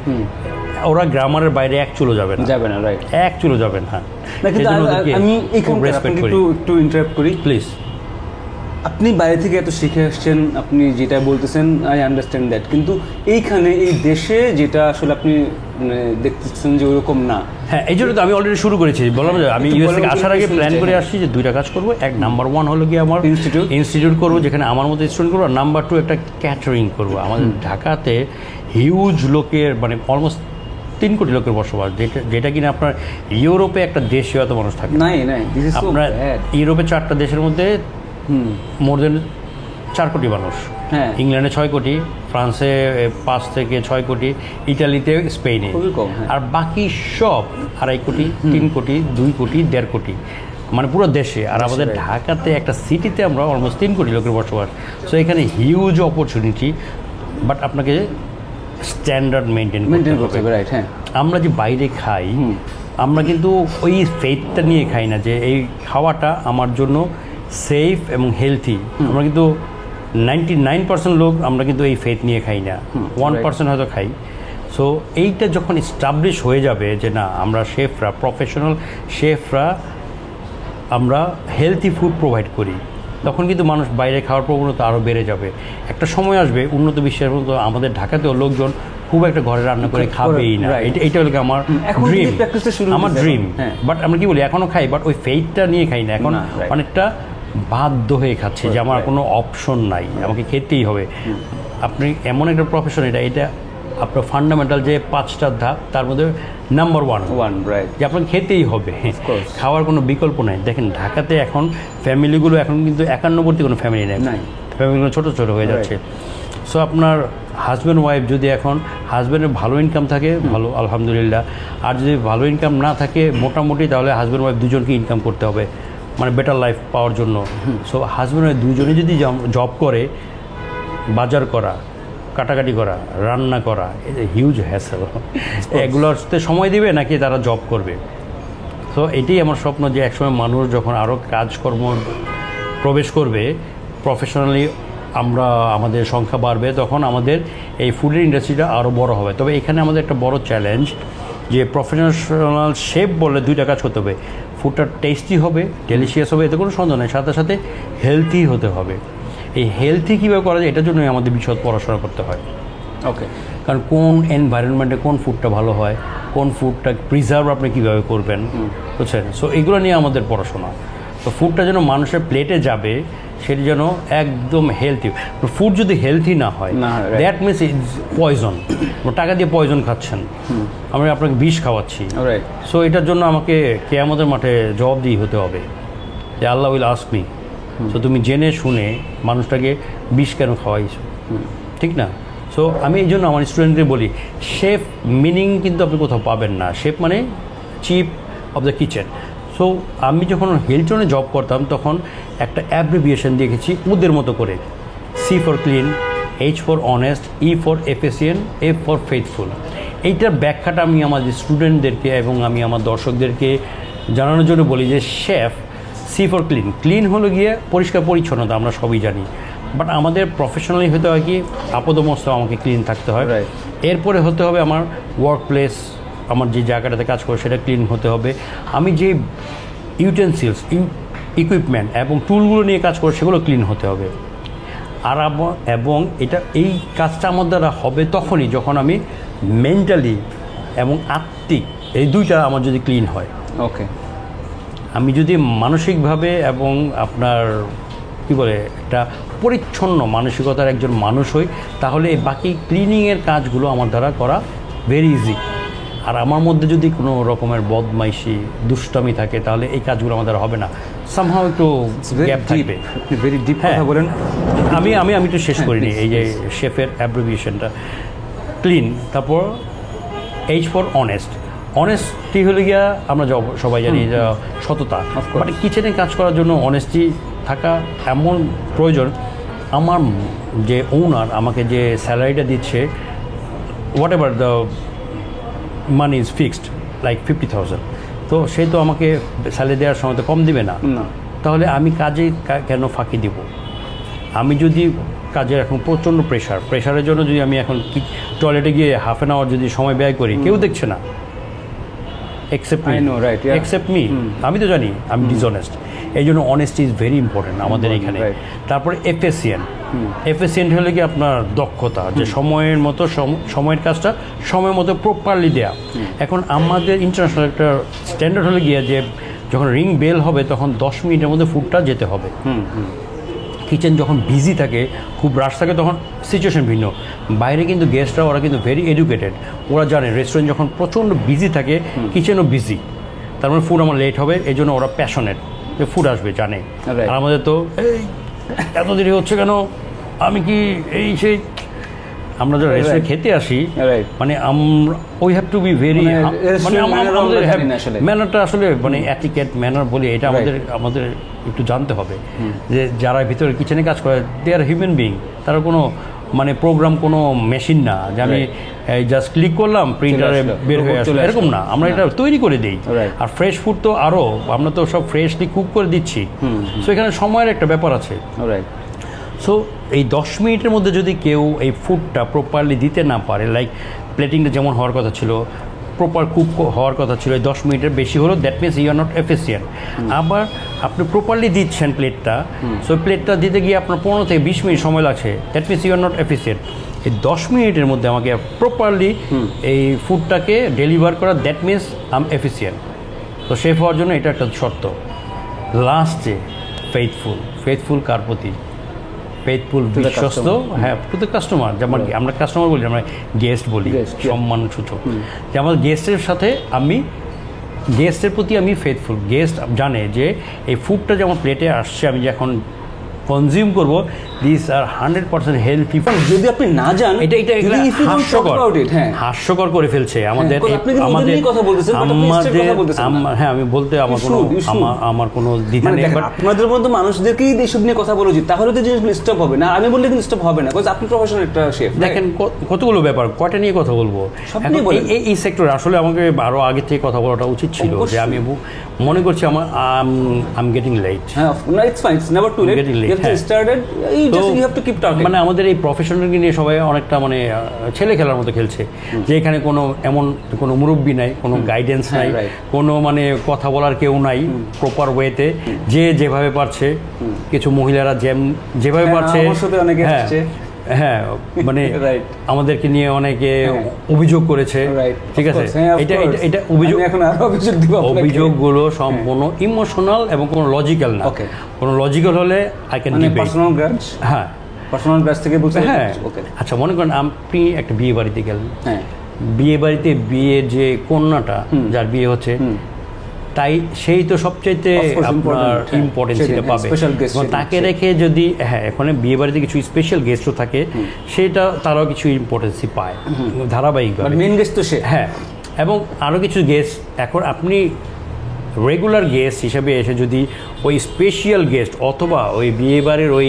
ওরা গ্রামারের বাইরে এক চুলো যাবে না, রাইট, এক চুলো যাবেন। হ্যাঁ, আমি একটু ইন্টারাপ্ট করি প্লিজ। আপনি বাইরে থেকে এত শিখে আসছেন, আপনি যেটা বলতেছেন আই আন্ডারস্ট্যান্ড দ্যাট, কিন্তু এইখানে এই দেশে যেটা আসলে আপনি মানে দেখতেছেন যে ওরকম না। হ্যাঁ, এই জন্য তো আমি অলরেডি শুরু করেছি, বললাম যে আমি ইউএস থেকে আসার আগে প্ল্যান করে আসছি যে দুইটা কাজ করবো। এক, নাম্বার 1 হলো গিয়ে আমার ইনস্টিটিউট করবো, যেখানে আমার মতো স্টুডেন্ট করবো। আর নাম্বার 2 একটা ক্যাটারিং করবো। আমাদের ঢাকাতে হিউজ লোকের মানে অলমোস্ট 3 কোটি লোকের বসবাস, যেটা কিনা আপনার ইউরোপে একটা দেশীয় এত মানুষ থাকে নাই। আপনার ইউরোপে 4টা দেশের মধ্যে মোর দেন 4 কোটি মানুষ। হ্যাঁ, ইংল্যান্ডে 6 কোটি, ফ্রান্সে 5 থেকে 6 কোটি, ইটালিতে, স্পেনে, আর বাকি সব 2.5 কোটি, 3 কোটি, 2 কোটি, 1.5 কোটি, মানে পুরো দেশে। আর আমাদের ঢাকাতে একটা সিটিতে আমরা অলমোস্ট 3 কোটি লোকের বসবাস। সো এখানে হিউজ অপরচুনিটি, বাট আপনাকে স্ট্যান্ডার্ড মেনটেন করতে হবে। রাইট, হ্যাঁ। আমরা যে বাইরে খাই, আমরা কিন্তু ওই ফেথটা নিয়ে খাই না যে এই খাওয়াটা আমার জন্য সেফ এবং হেলথি। আমরা কিন্তু 99% লোক আমরা কিন্তু এই ফেথ নিয়ে খাই না, 1% হয়তো খাই। সো এইটা যখন এস্টাবলিশ হয়ে যাবে যে না, আমরা শেফরা, প্রফেশনাল শেফরা, আমরা হেলথি ফুড প্রোভাইড করি, তখন কিন্তু মানুষ বাইরে খাওয়ার প্রবণতা আরও বেড়ে যাবে। একটা সময় আসবে উন্নত বিশ্বের মতো আমাদের ঢাকাতেও লোকজন খুব একটা ঘরে রান্না করে খাবেই না। এইটা হলো আমার ড্রিম, আমার ড্রিম। বাট আমরা কি বলি, এখনও খাই, বাট ওই ফেথটা নিয়ে খাই না। এখন অনেকটা বাধ্য হয়ে খাচ্ছে যে আমার কোনো অপশন নাই, আমাকে খেতেই হবে। আপনি এমন একটা প্রফেশন, এটা আপনার ফান্ডামেন্টাল যে 5টা ধাপ, তার মধ্যে নাম্বার 1 যে আপনাকে খেতেই হবে, খাওয়ার কোনো বিকল্প নাই। দেখেন ঢাকাতে এখন ফ্যামিলিগুলো এখন কিন্তু 91 কোনো ফ্যামিলি নেই, ফ্যামিলিগুলো ছোটো ছোটো হয়ে যাচ্ছে। সো আপনার হাজব্যান্ড ওয়াইফ যদি এখন হাজব্যান্ডের ভালো ইনকাম থাকে, ভালো, আলহামদুলিল্লাহ। আর যদি ভালো ইনকাম না থাকে মোটামুটি, তাহলে হাজব্যান্ড ওয়াইফ দুজনকে ইনকাম করতে হবে মানে বেটার লাইফ পাওয়ার জন্য। সো হাজব্যান্ড ওয়াইফ দুজনে যদি জব করে, বাজার করা, কাটাকাটি করা, রান্না করা, হিউজ হ্যাসেল। এগুলোতে সময় দিবে নাকি তারা জব করবে? তো এটাই আমার স্বপ্ন যে একসময় মানুষ যখন আরও কাজকর্ম প্রবেশ করবে, প্রফেশনালি আমরা আমাদের সংখ্যা বাড়বে, তখন আমাদের এই ফুডের ইন্ডাস্ট্রিটা আরও বড় হবে। তবে এখানে আমাদের একটা বড় চ্যালেঞ্জ যে প্রফেশনাল শেফ বলে 2টা কাজ করতে হবে, ফুডটা টেস্টি হবে, ডেলিশিয়াস হবে, এতে কোনো সন্দেহ নেই, সাথে সাথে হেলথি হতে হবে। এই হেলথি কীভাবে করা যায় এটার জন্যই আমাদের বিশদ পড়াশোনা করতে হয়। ওকে, কারণ কোন এনভায়রনমেন্টে কোন ফুডটা ভালো হয়, কোন ফুডটা প্রিজার্ভ আপনি কীভাবে করবেন, বুঝছেন? সো এগুলো নিয়ে আমাদের পড়াশোনা। তো ফুডটা যেন মানুষের প্লেটে যাবে, সেটি যেন একদম হেলথি। ফুড যদি হেলথি না হয়, দ্যাট মিনস ইজ পয়জন। টাকা দিয়ে পয়জন খাচ্ছেন, আমরা আপনাকে বিষ খাওয়াচ্ছি। সো এটার জন্য আমাকে কিয়ামতের মাঠে জবাবদিহি হতে হবে যে আল্লাহ উইল আস্ক মি। সো তুমি জেনে শুনে মানুষটাকে বিষ কেন খাওয়াইছো, ঠিক না? সো আমি এই জন্য আমার স্টুডেন্টদের বলি, শেফ মিনিং কিন্তু আপনি কোথাও পাবেন না। শেফ মানে chief of the kitchen. So আমি যখন হিলটনে জব করতাম তখন একটা অ্যাব্রিভিয়েশন দেখেছি ওদের মতো করে, C for clean, H for honest, E for efficient, F for faithful. এইটার ব্যাখ্যাটা আমি আমাদের স্টুডেন্টদেরকে এবং আমি আমার দর্শকদেরকে জানানোর জন্য বলি যে chef, C for clean, clean হলো গিয়ে পরিষ্কার পরিচ্ছন্নতা, আমরা সবই জানি। বাট আমাদের প্রফেশনালি হতে হয় কি, আপদমস্ত আমাকে ক্লিন থাকতে হয়। এরপরে হতে হবে আমার ওয়ার্ক প্লেস, আমার যে জায়গাটাতে কাজ করে সেটা ক্লিন হতে হবে। আমি যে ইউটেন্সিলস, ইকুইপমেন্ট এবং টুলগুলো নিয়ে কাজ করে সেগুলো ক্লিন হতে হবে। আর এবং এই কাজটা আমার দ্বারা হবে তখনই যখন আমি মেন্টালি এবং আত্মিক এই 2টা আমার যদি ক্লিন হয়। ওকে, আমি যদি মানসিকভাবে এবং আপনার কী বলে একটা পরিচ্ছন্ন মানসিকতার একজন মানুষ হই, তাহলে এই বাকি ক্লিনিংয়ের কাজগুলো আমার দ্বারা করা ভেরি ইজি। আর আমার মধ্যে যদি কোনো রকমের বদমাইশি দুষ্টামি থাকে তাহলে এই কাজগুলো আমাদের হবে না, সামহাও একটু গ্যাপ থাকবে। ভেরি ডিপ কথা বলেন। আমি আমি আমি একটু শেষ করিনি এই যে শেফের অ্যাব্রিভিয়েশনটা ক্লিন, তারপর এইচ ফর অনেস্ট। অনেস্টি হলে গিয়া আমরা সবাই জানি যে সততা, বাট কিচেনে কাজ করার জন্য অনেস্টি থাকা এমন প্রয়োজন। আমার যে ওনার আমাকে যে স্যালারিটা দিচ্ছে, what ever the money is fixed like 50,000, তো সে তো আমাকে স্যালারি দেওয়ার সময় তো কম দিবে না, তাহলে আমি কাজে কেন ফাঁকি দিব? আমি যদি কাজের এখন প্রচণ্ড প্রেশারের জন্য যদি আমি এখন টয়লেটে গিয়ে হাফ অ্যান আওয়ার যদি সময় ব্যয় করি, কেউ দেখছে না, except me, আমি তো জানি আমি ডিসঅনেস্ট। এই জন্য অনেস্টি ইজ ভেরি ইম্পর্টেন্ট আমাদের এখানে। তারপরে এফিসিয়েন্ট হলে কি আপনার দক্ষতা, যে সময়ের মতো সময়ের কাজটা সময় মতো প্রপারলি দেয়া। এখন আমাদের ইন্টারন্যাশনাল একটা স্ট্যান্ডার্ড হলে গিয়ে যে যখন রিং বেল হবে তখন 10 মিনিটের মধ্যে ফুডটা যেতে হবে। কিচেন যখন বিজি থাকে, খুব রাশ থাকে, তখন সিচুয়েশন ভিন্ন। বাইরে কিন্তু গেস্টরা ওরা কিন্তু ভেরি এডুকেটেড, ওরা জানে রেস্টুরেন্ট যখন প্রচণ্ড বিজি থাকে কিচেনও বিজি, তার মানে ফুড আমার লেট হবে, এই জন্য ওরা প্যাশনেট যে ফুড আসবে জানে। আর আমাদের তো এই এত দেরি হচ্ছে কেন, আমি কি এই সেই, আমরা যারা রেস্টুরেন্ট খেতে আসি মানে we have to be very, মানে আমাদের ম্যানারটা আসলে মানে অ্যাটিকেট ম্যানার বলি, এটা আমাদের একটু জানতে হবে যে যারা ভিতরে কিচেনে কাজ করে দে আর হিউম্যান বিং, তারা কোনো মানে প্রোগ্রাম কোনো মেশিন না যে আমি জাস্ট ক্লিক করলাম প্রিন্টারে বের হয়ে আসলো, এরকম না, আমরা এটা তৈরি করে দিই। আর ফ্রেশ ফুড তো আরও, আমরা তো সব ফ্রেশলি কুক করে দিচ্ছি, সো এখানে সময়ের একটা ব্যাপার আছে। সো এই 10 মিনিটের মধ্যে যদি কেউ এই ফুডটা প্রপারলি দিতে না পারে, লাইক প্লেটিংটা যেমন হওয়ার কথা ছিল, প্রপার কুক হওয়ার কথা ছিল, 10 মিনিটের বেশি হলো, that means you are not efficient. আবার আপনি প্রপারলি দিচ্ছেন প্লেটটা, সো প্লেটটা দিতে গিয়ে আপনার 15 থেকে 20 মিনিট সময় লাগছে, that means you are not efficient. এই 10 মিনিটের মধ্যে আমাকে প্রপারলি এই ফুডটাকে ডেলিভার করা, that means I am efficient. তো শেফ হওয়ার জন্য এটা একটা শর্ত। লাস্টে ফেথফুল কার প্রতি? ফেথফুল, বিশ্বস্ত, হ্যাঁ, টু দ্য কাস্টমার। যেমন আমরা কাস্টমার বলি, আমরা গেস্ট বলি, সম্মান সূচক। যে আমার গেস্টের প্রতি আমি ফেথফুল। গেস্ট জানে যে এই ফুডটা যেমন প্লেটে আসছে, আমি যখন কনজিউম করব, দিস আর 100% হেলথি। যদি আপনি না জান, এটা হাস্যকর করে ফেলছে আমাদের। হ্যাঁ, আমি বলতে আমার কোনো দ্বিধা নেই, বাট আপনাদের মতো মানুষদেরকেই এইসব নিয়ে কথা বলা উচিত, তাহলে তো জিনিসগুলো স্টপ হবে না। আমি বললে কিন্তু স্টপ হবে না, আপনি প্রফেশনাল একটা শেফ। দেখেন কতগুলো ব্যাপার, কয়টা নিয়ে কথা বলবো। এই সেক্টরে আসলে আমাকে আরো আগে থেকে কথা বলাটা উচিত ছিল, যে আমি মনে করছি আমার আই এম গেটিং লেট। হ্যাঁ, it's fine, it's never too late. মানে আমাদের এই প্রফেশনালকে নিয়ে সবাই অনেকটা মানে ছেলে খেলার মতো খেলছে, যে এখানে কোনো মুরব্বী নাই, কোনো গাইডেন্স নাই, কোনো মানে কথা বলার কেউ নাই প্রপার ওয়েতে, যে যেভাবে পারছে। কিছু মহিলারা যেভাবে পারছে, হ্যাঁ, মানে আমাদেরকে নিয়ে অনেকে অভিযোগ করেছে, ঠিক আছে। এটা অভিযোগগুলো সম্পূর্ণ ইমোশনাল এবং কোনো লজিক্যাল না। কোনো লজিক্যাল হলে আই ক্যান ডিবেট। হ্যাঁ, পার্সোনাল গ্রাজ থেকে বলতে। হ্যাঁ, আচ্ছা, মনে করেন আপনি একটা বিয়ে বাড়িতে গেলেন, বিয়ে বাড়িতে বিয়ের যে কন্যাটা যার বিয়ে হচ্ছে, তাই সেই তো সবচাইতে আপনার ইম্পর্টেন্সিটা পাবে। তাকে রেখে যদি, হ্যাঁ, এখানে বিয়ে বাড়িতে কিছু স্পেশাল গেস্টও থাকে, সেটা তারাও কিছু ইম্পর্টেন্সি পায় ধারাবাহিকভাবে। মেন গেস্ট তো সে, হ্যাঁ। এবং আরও কিছু গেস্ট, এখন আপনি রেগুলার গেস্ট হিসেবে এসে যদি ওই স্পেশাল গেস্ট অথবা ওই বিয়ে বাড়ির ওই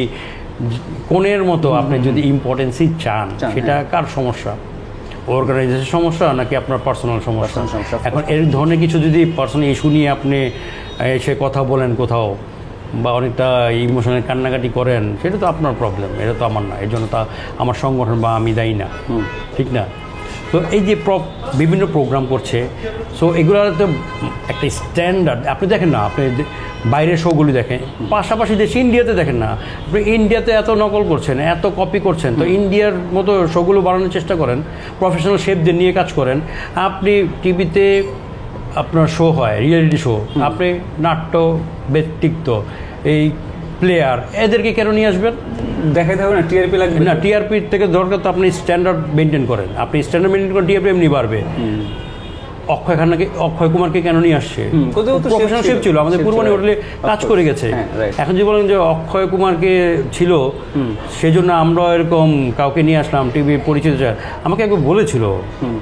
কোণের মতো আপনি যদি ইম্পর্টেন্সি চান, সেটা কার সমস্যা? অর্গানাইজেশন সমস্যা নাকি আপনার পার্সোনাল সমস্যা? এখন এই ধরনের কিছু যদি পার্সোনাল ইস্যু নিয়ে আপনি এসে কথা বলেন কোথাও, বা অনেকটা ইমোশনাল কান্নাকাটি করেন, সেটা তো আপনার প্রবলেম, এটা তো আমার না। এর জন্য তা আমার সংগঠন বা আমি দায়ী না, ঠিক না? তো এই যে বিভিন্ন প্রোগ্রাম করছে, সো এগুলোর তো একটা স্ট্যান্ডার্ড। আপনি দেখেন না, আপনি বাইরের শোগুলি দেখেন, পাশাপাশি দেশে ইন্ডিয়াতে দেখেন না, আপনি ইন্ডিয়াতে এত নকল করছেন, এত কপি করছেন, তো ইন্ডিয়ার মতো শোগুলো বানানোর চেষ্টা করেন, প্রফেশনাল শেফদের নিয়ে কাজ করেন। আপনি টিভিতে আপনার শো হয়, রিয়েলিটি শো, আপনি নাট্য ব্যক্তিত্ব, এই প্লেয়ার, এদেরকে কেন নিয়ে আসবেন? দেখাইতে হবে না, টিআরপি লাগবে না। টিআরপি থেকে দরকার তো আপনি স্ট্যান্ডার্ড মেনটেন করেন, আপনি স্ট্যান্ডার্ড মেনটেন করেন, টিআরপি এমনি বাড়বে। অক্ষয় কুমারকে কেন নিয়ে আসছে? প্রফেশনাল শেফ ছিল, আমাদের কুরবানি হোটেলে কাজ করে গেছে। এখন যদি বলেন যে অক্ষয় কুমারকে ছিল সেজন্য আমরা এরকম কাউকে নিয়ে আসলাম টিভি পরিচিত, আমাকে একবার বলেছিল,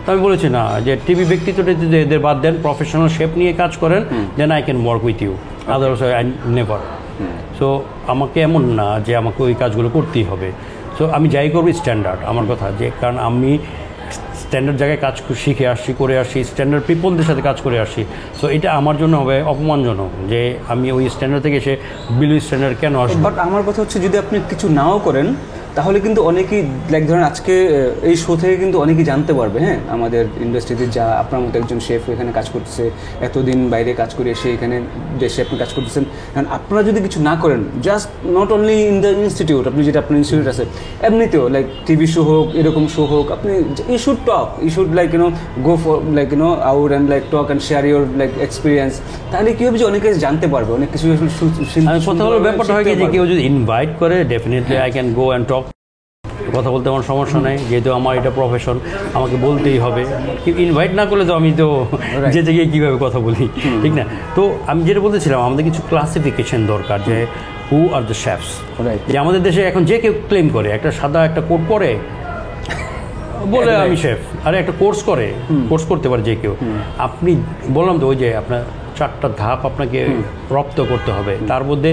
তো আমি বলেছি না, যে টিভি ব্যক্তিত্বটা এদের বাদ দেন, প্রফেশনাল শেফ নিয়ে কাজ করেন, then I can work with you, otherwise I never. So আমাকে এমন না যে আমাকে ওই কাজগুলো করতেই হবে। সো আমি যাই করবো স্ট্যান্ডার্ড, আমার কথা, যে কারণ আমি স্ট্যান্ডার্ড জায়গায় কাজ শিখে আসছি, করে আসছি, স্ট্যান্ডার্ড পিপলদের সাথে কাজ করে আসছি। সো এটা আমার জন্য হবে অপমানজনক যে আমি ওই স্ট্যান্ডার্ড থেকে এসে বিলো স্ট্যান্ডার্ড কেন আসবো। বাট আমার কথা হচ্ছে, যদি আপনি কিছু নাও করেন তাহলে কিন্তু অনেকেই লাইক ধরেন আজকে এই শো থেকে কিন্তু অনেকেই জানতে পারবে, হ্যাঁ, আমাদের ইন্ডাস্ট্রিতে যা আপনার মতো একজন শেফ এখানে কাজ করতেছে, এতদিন বাইরে কাজ করে এসে এখানে দেশে আপনি কাজ করতেছেন। কারণ আপনারা যদি কিছু না করেন, just not only in the institute, আপনি যেটা আপনার ইনস্টিটিউট আছে, এমনিতেও লাইক টিভি শো হোক, এরকম শো হোক, আপনি you should talk, you should like go for like out and like talk and share your like experience. তাহলে কী হবে যে অনেকে জানতে পারবে, অনেক কিছু। কথা হলো ব্যাপারটা হয় কি, যে কেউ যদি ইনভাইট করে, definitely I can go and talk, কথা বলতে আমার সমস্যা নেই, যেহেতু আমার এটা প্রফেশন, আমাকে বলতেই হবে। ইনভাইট না করলে তো আমি তো যেতে গিয়ে কীভাবে কথা বলি, ঠিক না? তো আমি যেটা বলতেছিলাম, আমাদের কিছু ক্লাসিফিকেশন দরকার, যে হু আর দ্য শেফস। যে আমাদের দেশে এখন যে কেউ ক্লেম করে, একটা সাদা একটা কোট পরে বলে আমি শেফ, আরে একটা কোর্স করে, কোর্স করতে পারে যে কেউ। আপনি বললাম তো, ওই যে আপনার 4টা ধাপ আপনাকে রপ্ত করতে হবে, তার মধ্যে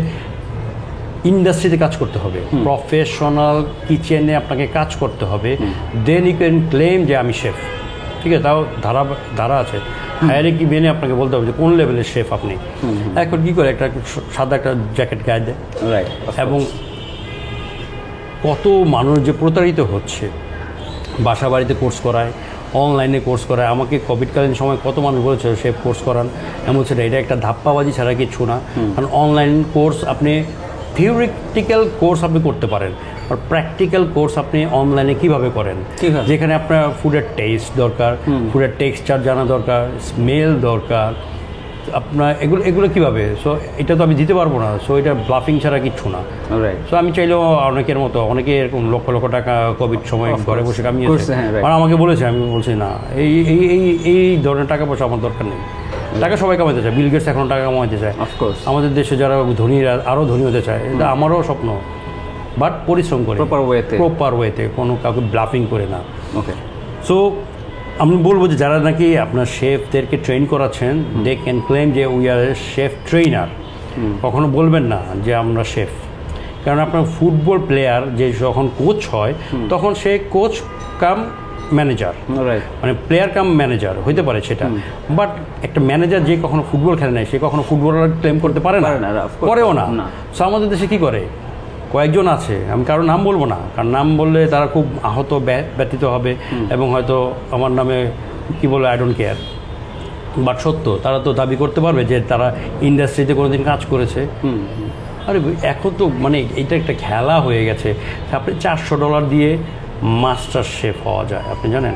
ইন্ডাস্ট্রিতে কাজ করতে হবে, প্রফেশনাল কিচেনে আপনাকে কাজ করতে হবে, দেন ইউ ক্যান ক্লেম যে আমি শেফ। ঠিক আছে, তাও ধারা আছে, হায়ারার্কি মেনে আপনাকে বলতে হবে যে কোন লেভেলের শেফ আপনি। এখন কী করে, একটা সাদা একটা জ্যাকেট গায়ে দেয়, এবং কত মানুষ যে প্রতারিত হচ্ছে, বাসা বাড়িতে কোর্স করায়, অনলাইনে কোর্স করায়। আমাকে কোভিডকালীন সময় কত মানুষ বলেছে শেফ কোর্স করান, এমন সেটা, এটা একটা ধাপ্পাবাজি ছাড়া কিছু না। কারণ অনলাইন কোর্স, আপনি থিওরিটিক্যাল কোর্স আপনি করতে পারেন, আর প্র্যাকটিক্যাল কোর্স আপনি অনলাইনে কীভাবে করেন, যেখানে আপনার ফুডের টেস্ট দরকার, ফুডের টেক্সচার জানা দরকার, স্মেল দরকার, আপনার এগুলো কীভাবে। সো এটা তো আমি দিতে পারবো না। সো এটা ব্লাফিং ছাড়া কিচ্ছু না। সো আমি চাইলেও অনেকের মতো, অনেকে এরকম লক্ষ লক্ষ টাকা কোভিড সময় ঘরে বসে কামিয়েছে, আর আমাকে বলেছে, আমি বলছি না, এই ধরনের টাকা পয়সা আমার দরকার নেই। টাকা সবাই কামাইতে চায়, বিল গেটস এখন টাকা কামাইতে চায়, আমাদের দেশে যারা ধনীরা আরও ধনী হতে চায়, এটা আমারও স্বপ্ন, বাট পরিশ্রম করে, প্রপার ওয়েতে, কোনো কাউকে ব্লাফিং করে না। ওকে, সো আমি বলবো যে যারা নাকি আপনার শেফদেরকে ট্রেন করাচ্ছেন, দে ক্যান ক্লেম যে উই আর শেফ ট্রেনার। কখনো বলবেন না যে আমরা শেফ, কারণ আপনার ফুটবল প্লেয়ার যে যখন কোচ হয়, তখন সে কোচ কাম ম্যানেজার, মানে প্লেয়ার কাম ম্যানেজার হইতে পারে সেটা। বাট একটা ম্যানেজার যে কখনো ফুটবল খেলে নাই, সে কখনো ফুটবলার ক্লেম করতে পারে না, করেও না। সো আমাদের দেশে কী করে, কয়েকজন আছে, আমি কারোর নাম বলবো না, কারণ নাম বললে তারা খুব আহত ব্যতীত হবে, এবং হয়তো আমার নামে কি বলে আই ডোন্ট কেয়ার, বাট সত্য, তারা তো দাবি করতে পারবে যে তারা ইন্ডাস্ট্রিতে কোনোদিন কাজ করেছে। আরে এখন তো মানে এটা একটা খেলা হয়ে গেছে, আপনি $400 দিয়ে মাস্টার শেফ হওয়া যায়, আপনি জানেন?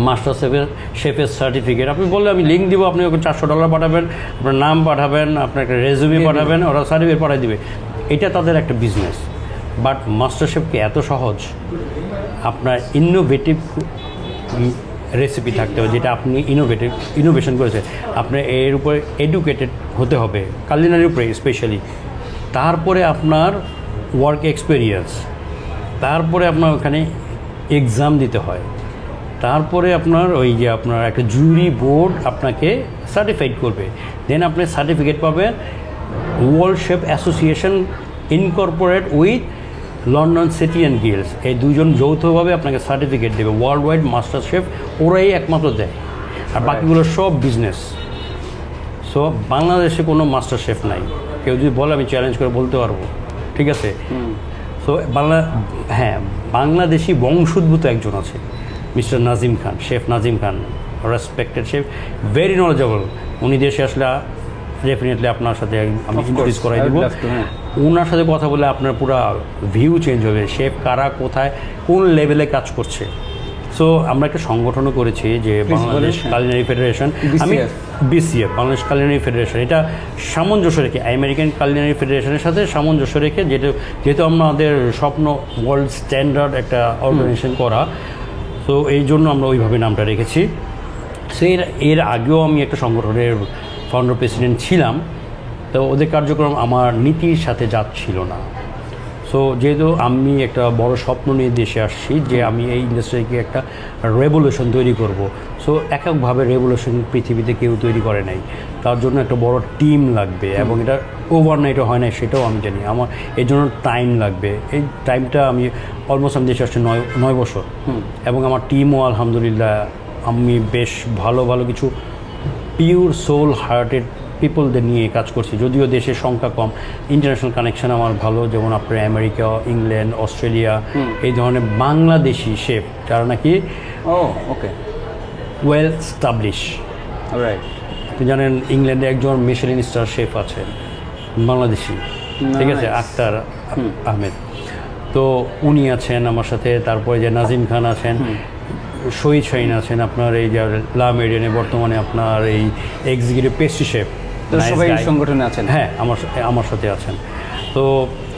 মাস্টার শেফের সার্টিফিকেট আপনি বললে আমি লিঙ্ক দিব, আপনি ওকে $400 পাঠাবেন, আপনার নাম পাঠাবেন, আপনার একটা রেজুমে পাঠাবেন, ওরা সার্টিফিকেট পাঠিয়ে দিবে। এটা তাদের একটা বিজনেস। বাট মাস্টার শেফকে এত সহজ, আপনার ইনোভেটিভ রেসিপি থাকতে হবে, যেটা আপনি ইনোভেশন করেছেন, আপনার এর উপরে এডুকেটেড হতে হবে, কালিনারির উপরে স্পেশালি। তারপরে আপনার ওয়ার্ক এক্সপিরিয়েন্স, তারপরে আপনার ওখানে এক্সাম দিতে হয়, তারপরে আপনার ওই যে আপনার একটা জুরি বোর্ড আপনাকে সার্টিফাইড করবে, দেন আপনি সার্টিফিকেট পাবেন world chef association incorporate with London city and Guilds, এই দুজন যৌথভাবে আপনাকে সার্টিফিকেট দেবে। ওয়ার্ল্ড ওয়াইড মাস্টার শেফ ওরাই একমাত্র দেয়, আর বাকিগুলো সব বিজনেস। সো বাংলাদেশে কোনো মাস্টার শেফ নাই, কেউ যদি বলে আমি চ্যালেঞ্জ করে বলতে পারবো, ঠিক আছে? সো বাংলাদেশি বংশোদ্ভূত একজন আছে, মিস্টার নাজিম খান, শেফ নাজিম খান, রেসপেক্টেড শেফ, ভেরি নলেজেবল। উনি দেশে আসলে ডেফিনেটলি আপনার সাথে আমি ইন্ট্রোডিউস করাই দেবো। ওনার সাথে কথা বলে আপনার পুরো ভিউ চেঞ্জ হবে, শেফ কারা কোথায় কোন লেভেলে কাজ করছে। সো আমরা একটা সংগঠনও করেছি যে বাংলাদেশ কালিনারি ফেডারেশন, আমি BCF, বাংলাদেশ কালিনারি ফেডারেশন, এটা সামঞ্জস্য রেখে আমেরিকান কালিনারি ফেডারেশনের সাথে সামঞ্জস্য রেখে, যেহেতু আমাদের স্বপ্ন ওয়ার্ল্ড স্ট্যান্ডার্ড একটা অর্গানাইজেশন করা, তো এই জন্য আমরা ওইভাবে নামটা রেখেছি। সো এর আগেও আমি একটা সংগঠনের ফাউন্ডার প্রেসিডেন্ট ছিলাম, তো ওদের কার্যক্রম আমার নীতির সাথে যাচ্ছিল না। সো যেহেতু আমি একটা বড় স্বপ্ন নিয়ে দেশে আসছি যে আমি এই ইন্ডাস্ট্রিকে একটা রেভলিউশন তৈরি করব। সো এককভাবে রেভলিউশন পৃথিবীতে কেউ তৈরি করে নাই, তার জন্য একটা বড় টিম লাগবে এবং এটা ওভারনাইটও হয় না, সেটাও আমি জানি। আমার এই জন্য টাইম লাগবে। এই টাইমটা আমি অলমোস্ট আমি দেশে আসছি 9 বছর, এবং আমার টিমও আলহামদুলিল্লাহ আমি বেশ ভালো ভালো কিছু পিওর সোল হার্টেড পিপলদের নিয়ে কাজ করছি। যদিও দেশের সংখ্যা কম, ইন্টারন্যাশনাল কানেকশন আমার ভালো, যেমন আপনার আমেরিকা, ইংল্যান্ড, অস্ট্রেলিয়া, এই ধরনের বাংলাদেশি শেফ যারা নাকি ওকে ওয়েল স্টাবলিশ। রাইট। আপনি জানেন ইংল্যান্ডে একজন মিশেলিন স্টার শেফ আছেন বাংলাদেশি, ঠিক আছে, আক্তার আহমেদ, তো উনি আছেন আমার সাথে। তারপরে যে নাজিম খান আছেন, শহীদ শাহিন আছেন, আপনার এই যে লা মেরিডিয়ানে বর্তমানে আপনার এই এক্সিকিউটিভ পেস্ট্রি শেফ, সবাই সংগঠনে আছেন। হ্যাঁ, আমার সাথে আছেন। তো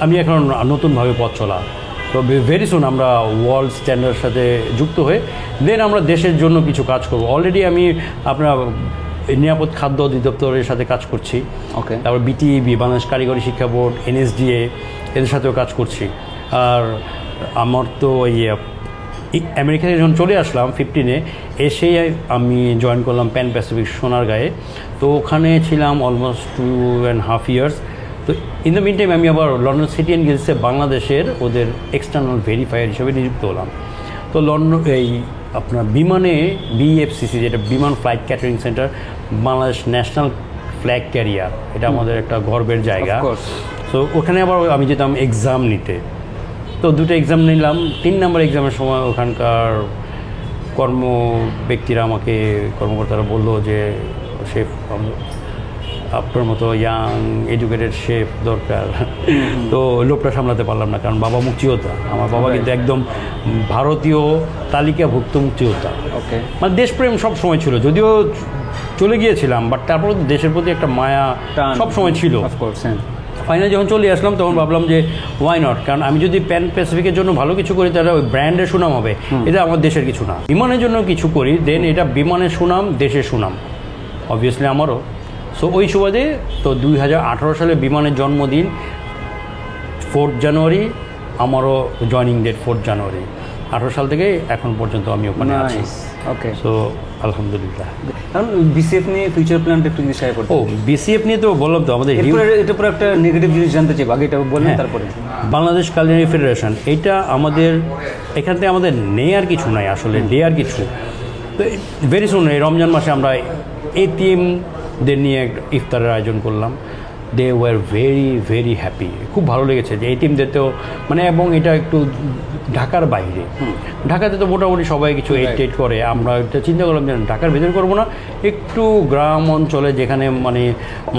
আমি এখন নতুনভাবে পথ চলা, তো ভেরি সুন আমরা ওয়ার্ল্ড স্ট্যান্ডার্ডের সাথে যুক্ত হয়ে দেন আমরা দেশের জন্য কিছু কাজ করব। অলরেডি আমি আপনার নিরাপদ খাদ্য অধিদপ্তরের সাথে কাজ করছি, ওকে। তারপর বিটিইবি, বাংলাদেশ কারিগরি শিক্ষা বোর্ড, এনএসডিএ, এদের সাথেও কাজ করছি। আর আমার তো আমেরিকা থেকে যখন চলে আসলাম 15-এ, এসেই আমি জয়েন করলাম প্যান প্যাসিফিক সোনারগাঁয়ে। তো ওখানে ছিলাম অলমোস্ট 2.5 ইয়ার্স। তো ইন দ্য মিন টাইম আমি আবার লন্ডন সিটি অ্যান্ড গিলসে বাংলাদেশের ওদের এক্সটার্নাল ভেরিফায়ার হিসেবে নিযুক্ত হলাম। তো লন্ডন এই আপনার বিমানে বিএফসিসি, যেটা বিমান flight catering centre, Bangladesh national flag career, এটা আমাদের একটা গর্বের জায়গা। তো ওখানে আবার আমি যেতাম এক্সাম নিতে। তো 2টা এক্সাম নিলাম। 3 নম্বর এক্সামের সময় ওখানকার কর্মকর্তারা বললো যে শেফ আপনার মতো ইয়াং এডুকেটেড শেফ দরকার। তো লোকটা সামলাতে পারলাম না, কারণ বাবা মুক্তিযোদ্ধা। আমার বাবা কিন্তু একদম ভারতীয় তালিকাভুক্ত মুক্তিযোদ্ধা। ওকে। মানে দেশপ্রেম সব সময় ছিল, যদিও চলে গিয়েছিলাম, বাট তারপর দেশের প্রতি একটা মায়া সব সময় ছিল। ফাইনালি যখন চলে আসলাম তখন ভাবলাম যে ওয়াই নট, কারণ আমি যদি প্যান প্যাসিফিকের জন্য ভালো কিছু করি তাহলে ওই ব্র্যান্ডের সুনাম হবে, এটা আমার দেশের কিছু না। বিমানের জন্য কিছু করি, দেন এটা বিমানের সুনাম, দেশের সুনাম অবভিয়াসলি আমারও। সো ওই সুবাদে তো 2018 সালে বিমানের জন্মদিন 4 জানুয়ারি, আমারও জয়নিং ডেট 4 জানুয়ারি। 18 সাল থেকে এখন পর্যন্ত আমি ওখানে আছি। ওকে। সো আলহামদুলিল্লাহ। কারণ বিসিএফ নিয়ে ফিউচার প্ল্যানটা একটু শেয়ার করতে। বিসিএফ নিয়ে তো বললাম তো আমাদের এটা পুরো একটা নেগেটিভ জিনিস জানতে চাই, আগে এটা বললেন তারপরে। বাংলাদেশ কালিনারি ফেডারেশন, এইটা আমাদের এখান থেকে আমাদের নেয়ার কিছু নাই, আসলে দেয়ার কিছু। তো ভেরি সুন এই রমজান মাসে আমরা এতিমদের নিয়ে একটা ইফতারের আয়োজন করলাম। They were very very happy, খুব ভালো লেগেছে যে এতিমদেরতেও মানে, এবং এটা একটু ঢাকার বাইরে। ঢাকাতে তো মোটামুটি সবাই কিছু এইড করে, আমরা এটা চিন্তা করলাম যে ঢাকার ভেতরে করবো না, একটু গ্রাম অঞ্চলে যেখানে মানে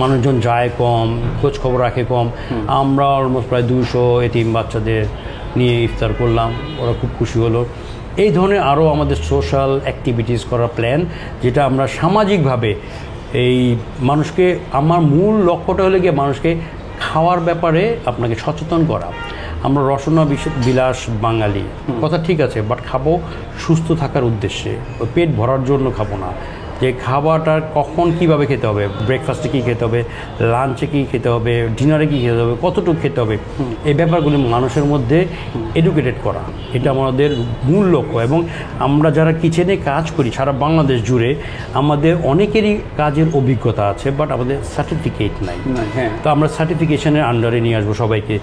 মানুষজন যায় কম, খোঁজ খবর রাখে কম, আমরা অলমোস্ট প্রায় 200 এতিম বাচ্চাদের নিয়ে ইফতার করলাম, ওরা খুব খুশি হলো। এই ধরনের আরও আমাদের সোশ্যাল অ্যাক্টিভিটিস করার প্ল্যান, যেটা আমরা সামাজিকভাবে এই মানুষকে, আমার মূল লক্ষ্যটা হলে গিয়ে মানুষকে খাওয়ার ব্যাপারে আপনাকে সচেতন করা। আমরা রসনা বিলাস বাঙালি, কথা ঠিক আছে, বাট খাবো সুস্থ থাকার উদ্দেশ্যে, পেট ভরার জন্য খাবো না। যে খাবারটা কখন কিভাবে খেতে হবে, ব্রেকফাস্টে কী খেতে হবে, লাঞ্চে কী খেতে হবে, ডিনারে কী খেতে হবে, কতটুকু খেতে হবে, এই ব্যাপারগুলি মানুষের মধ্যে এডুকেটেড করা, এটা আমাদের মূল লক্ষ্য। এবং আমরা যারা কিচেনে কাজ করি সারা বাংলাদেশ জুড়ে, আমাদের অনেকেরই কাজের অভিজ্ঞতা আছে, বাট আমাদের সার্টিফিকেট নাই। তো আমরা সার্টিফিকেশনের আন্ডারে নিয়ে আসবো সবাইকে।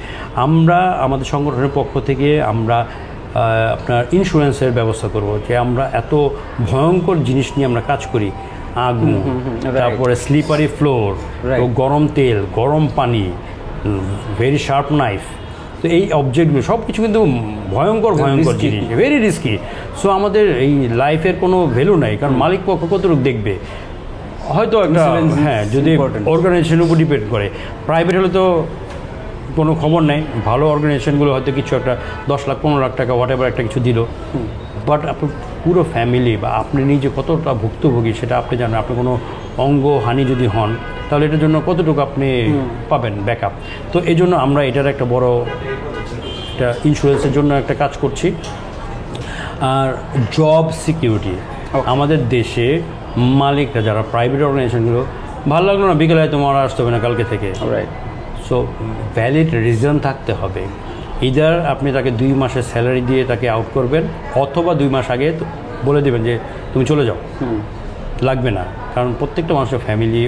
আমরা আমাদের সংগঠনের পক্ষ থেকে আমরা আপনার ইন্স্যুরেন্সের ব্যবস্থা করব, যে আমরা এত ভয়ঙ্কর জিনিস নিয়ে আমরা কাজ করি, আগুন, তারপরে স্লিপারি ফ্লোর, গরম তেল, গরম পানি, ভেরি শার্প নাইফ, তো এই অবজেক্টগুলো সব কিছু কিন্তু ভয়ঙ্কর ভয়ঙ্কর জিনিস, ভেরি রিস্কি। সো আমাদের এই লাইফের কোনো ভ্যালু নাই, কারণ মালিক পক্ষ কতটুকু দেখবে, হয়তো একটা যদি অর্গানাইজেশনের উপর ডিপেন্ড করে। প্রাইভেট হলে তো কোনো খবর নেই, ভালো অর্গানাইজেশনগুলো হয়তো কিছু একটা 10 লাখ 15 লাখ টাকা হোয়াট এভার একটা কিছু দিল, বাট আপনার পুরো ফ্যামিলি বা আপনি নিজে কতটা ভুক্তভোগী সেটা আপনি জানেন। আপনি কোনো অঙ্গহানি যদি হন তাহলে এটার জন্য কতটুকু আপনি পাবেন ব্যাকআপ। তো এই জন্য আমরা এটার একটা বড় একটা ইন্স্যুরেন্সের জন্য একটা কাজ করছি। আর জব সিকিউরিটি, আমাদের দেশে মালিকরা যারা প্রাইভেট অর্গানাইজেশনগুলো ভালো লাগলো না বিকেলে তোমার আসতে হবে না কালকে থেকে, রাইট। সো ভ্যালিড রিজন থাকতে হবে। ইদার আপনি তাকে 2 মাসের স্যালারি দিয়ে তাকে আউট করবেন, অথবা 2 মাস আগে বলে দেবেন যে তুমি চলে যাও, লাগবে না। কারণ প্রত্যেকটা মানুষের ফ্যামিলি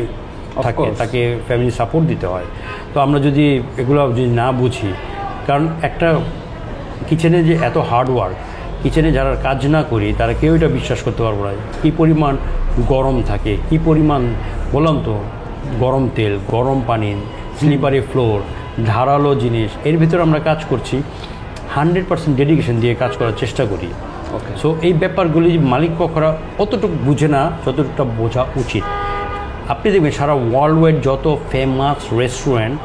থাকে, course. তাকে ফ্যামিলি সাপোর্ট দিতে হয়। তো আমরা যদি এগুলো যদি না বুঝি, কারণ একটা কিচেনে যে এত হার্ড ওয়ার্ক, কিচেনে যারা কাজ না করি তারা কেউ এটা বিশ্বাস করতে পারবো না কী পরিমাণ গরম থাকে, কী পরিমাণ বললাম তো, গরম তেল, গরম পানি, স্লিপারি ফ্লোর, ধারালো জিনিস, এর ভিতরে আমরা কাজ করছি। 100% ডেডিকেশন দিয়ে কাজ করার চেষ্টা করি। ওকে। সো এই ব্যাপারগুলি মালিক পক্ষরা অতটুকু বুঝে না যতটুকু বোঝা উচিত। আপনি দেখবেন সারা ওয়ার্ল্ড ওয়াইড যত ফেমাস রেস্টুরেন্ট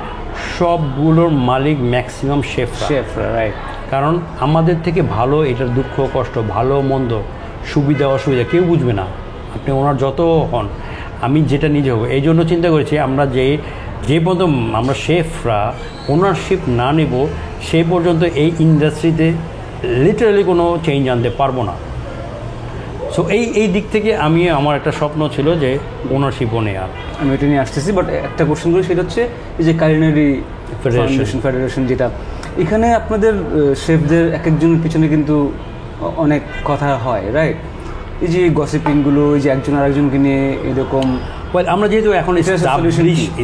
সবগুলোর মালিক ম্যাক্সিমাম শেফরা, রাইট। কারণ আমাদের থেকে ভালো এটার দুঃখ কষ্ট, ভালো মন্দ, সুবিধা অসুবিধা কেউ বুঝবে না, আপনি ওনার যত হন। আমি যেটা নিজে হবো এই জন্য চিন্তা করেছি আমরা যে পর্যন্ত আমরা শেফরা ওনারশিপ না নেব সেই পর্যন্ত এই ইন্ডাস্ট্রিতে লিটারালি কোনো চেঞ্জ আনতে পারবো না। সো এই দিক থেকে আমার একটা স্বপ্ন ছিল যে ওনারশিপও নেওয়ার। আমি এটা নিয়ে আসতেছি, বাট একটা কোশ্চেন করি, সেটা হচ্ছে এই যে কালিনারি ফেডারেশন যেটা, এখানে আপনাদের শেফদের এক একজনের পিছনে কিন্তু অনেক কথা হয়, রাইট? এই যে গসিপিংগুলো, এই যে একজন আরেকজনকে নিয়ে এরকম, আমরা যেহেতু এখন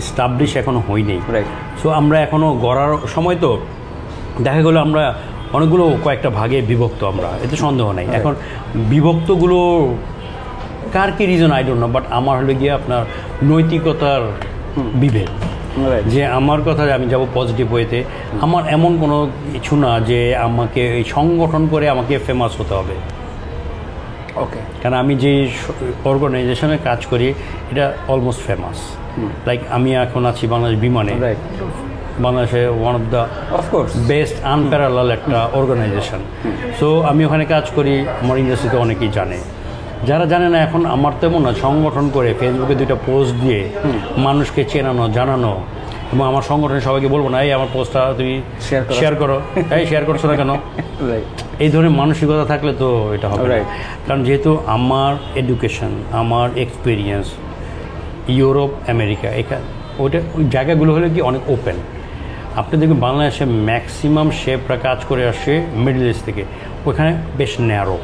এস্টাবলিশ এখনও হয়নি, রাইট। সো আমরা এখনও গড়ার সময়, তো দেখা গেলো আমরা অনেকগুলো কয়েকটা ভাগে বিভক্ত, আমরা এতে সন্দেহ নাই। এখন বিভক্তগুলো কার কি reason I don't know, but আমার হলে গিয়ে আপনার নৈতিকতার বিভেদ, যে আমার কথা আমি যাব পজিটিভ ওয়েতে। আমার এমন কোনো কিছু না যে আমাকে এই সংগঠন করে আমাকে ফেমাস হতে হবে। ওকে। কারণ আমি যে অর্গানাইজেশনে কাজ করি এটা অলমোস্ট ফেমাস। লাইক আমি এখন আছি বাংলাদেশ বিমানে, রাইট, বাংলাদেশে one of the of course best unparalleled একটা অর্গানাইজেশন। সো আমি ওখানে কাজ করি, আমার ইন্ডাস্ট্রিতে অনেকেই জানে। যারা জানে না, এখন আমার তেমন না, সংগঠন করে ফেসবুকে 2টা পোস্ট দিয়ে মানুষকে চেনানো, জানানো, এবং আমার সংগঠনে সবাইকে বলবো না এই আমার পোস্টটা তুমি শেয়ার করো, এই শেয়ার করছো না কেন, এই ধরনের মানসিকতা থাকলে তো এটা হবে। কারণ যেহেতু আমার এডুকেশন, আমার এক্সপিরিয়েন্স ইউরোপ, আমেরিকা, ওই জায়গাগুলো হলে কি অনেক ওপেন। আপনি দেখবেন বাংলাদেশে ম্যাক্সিমাম শেফরা কাজ করে আসে মিডল ইস্ট থেকে, ওইখানে বেশ ন্যারো।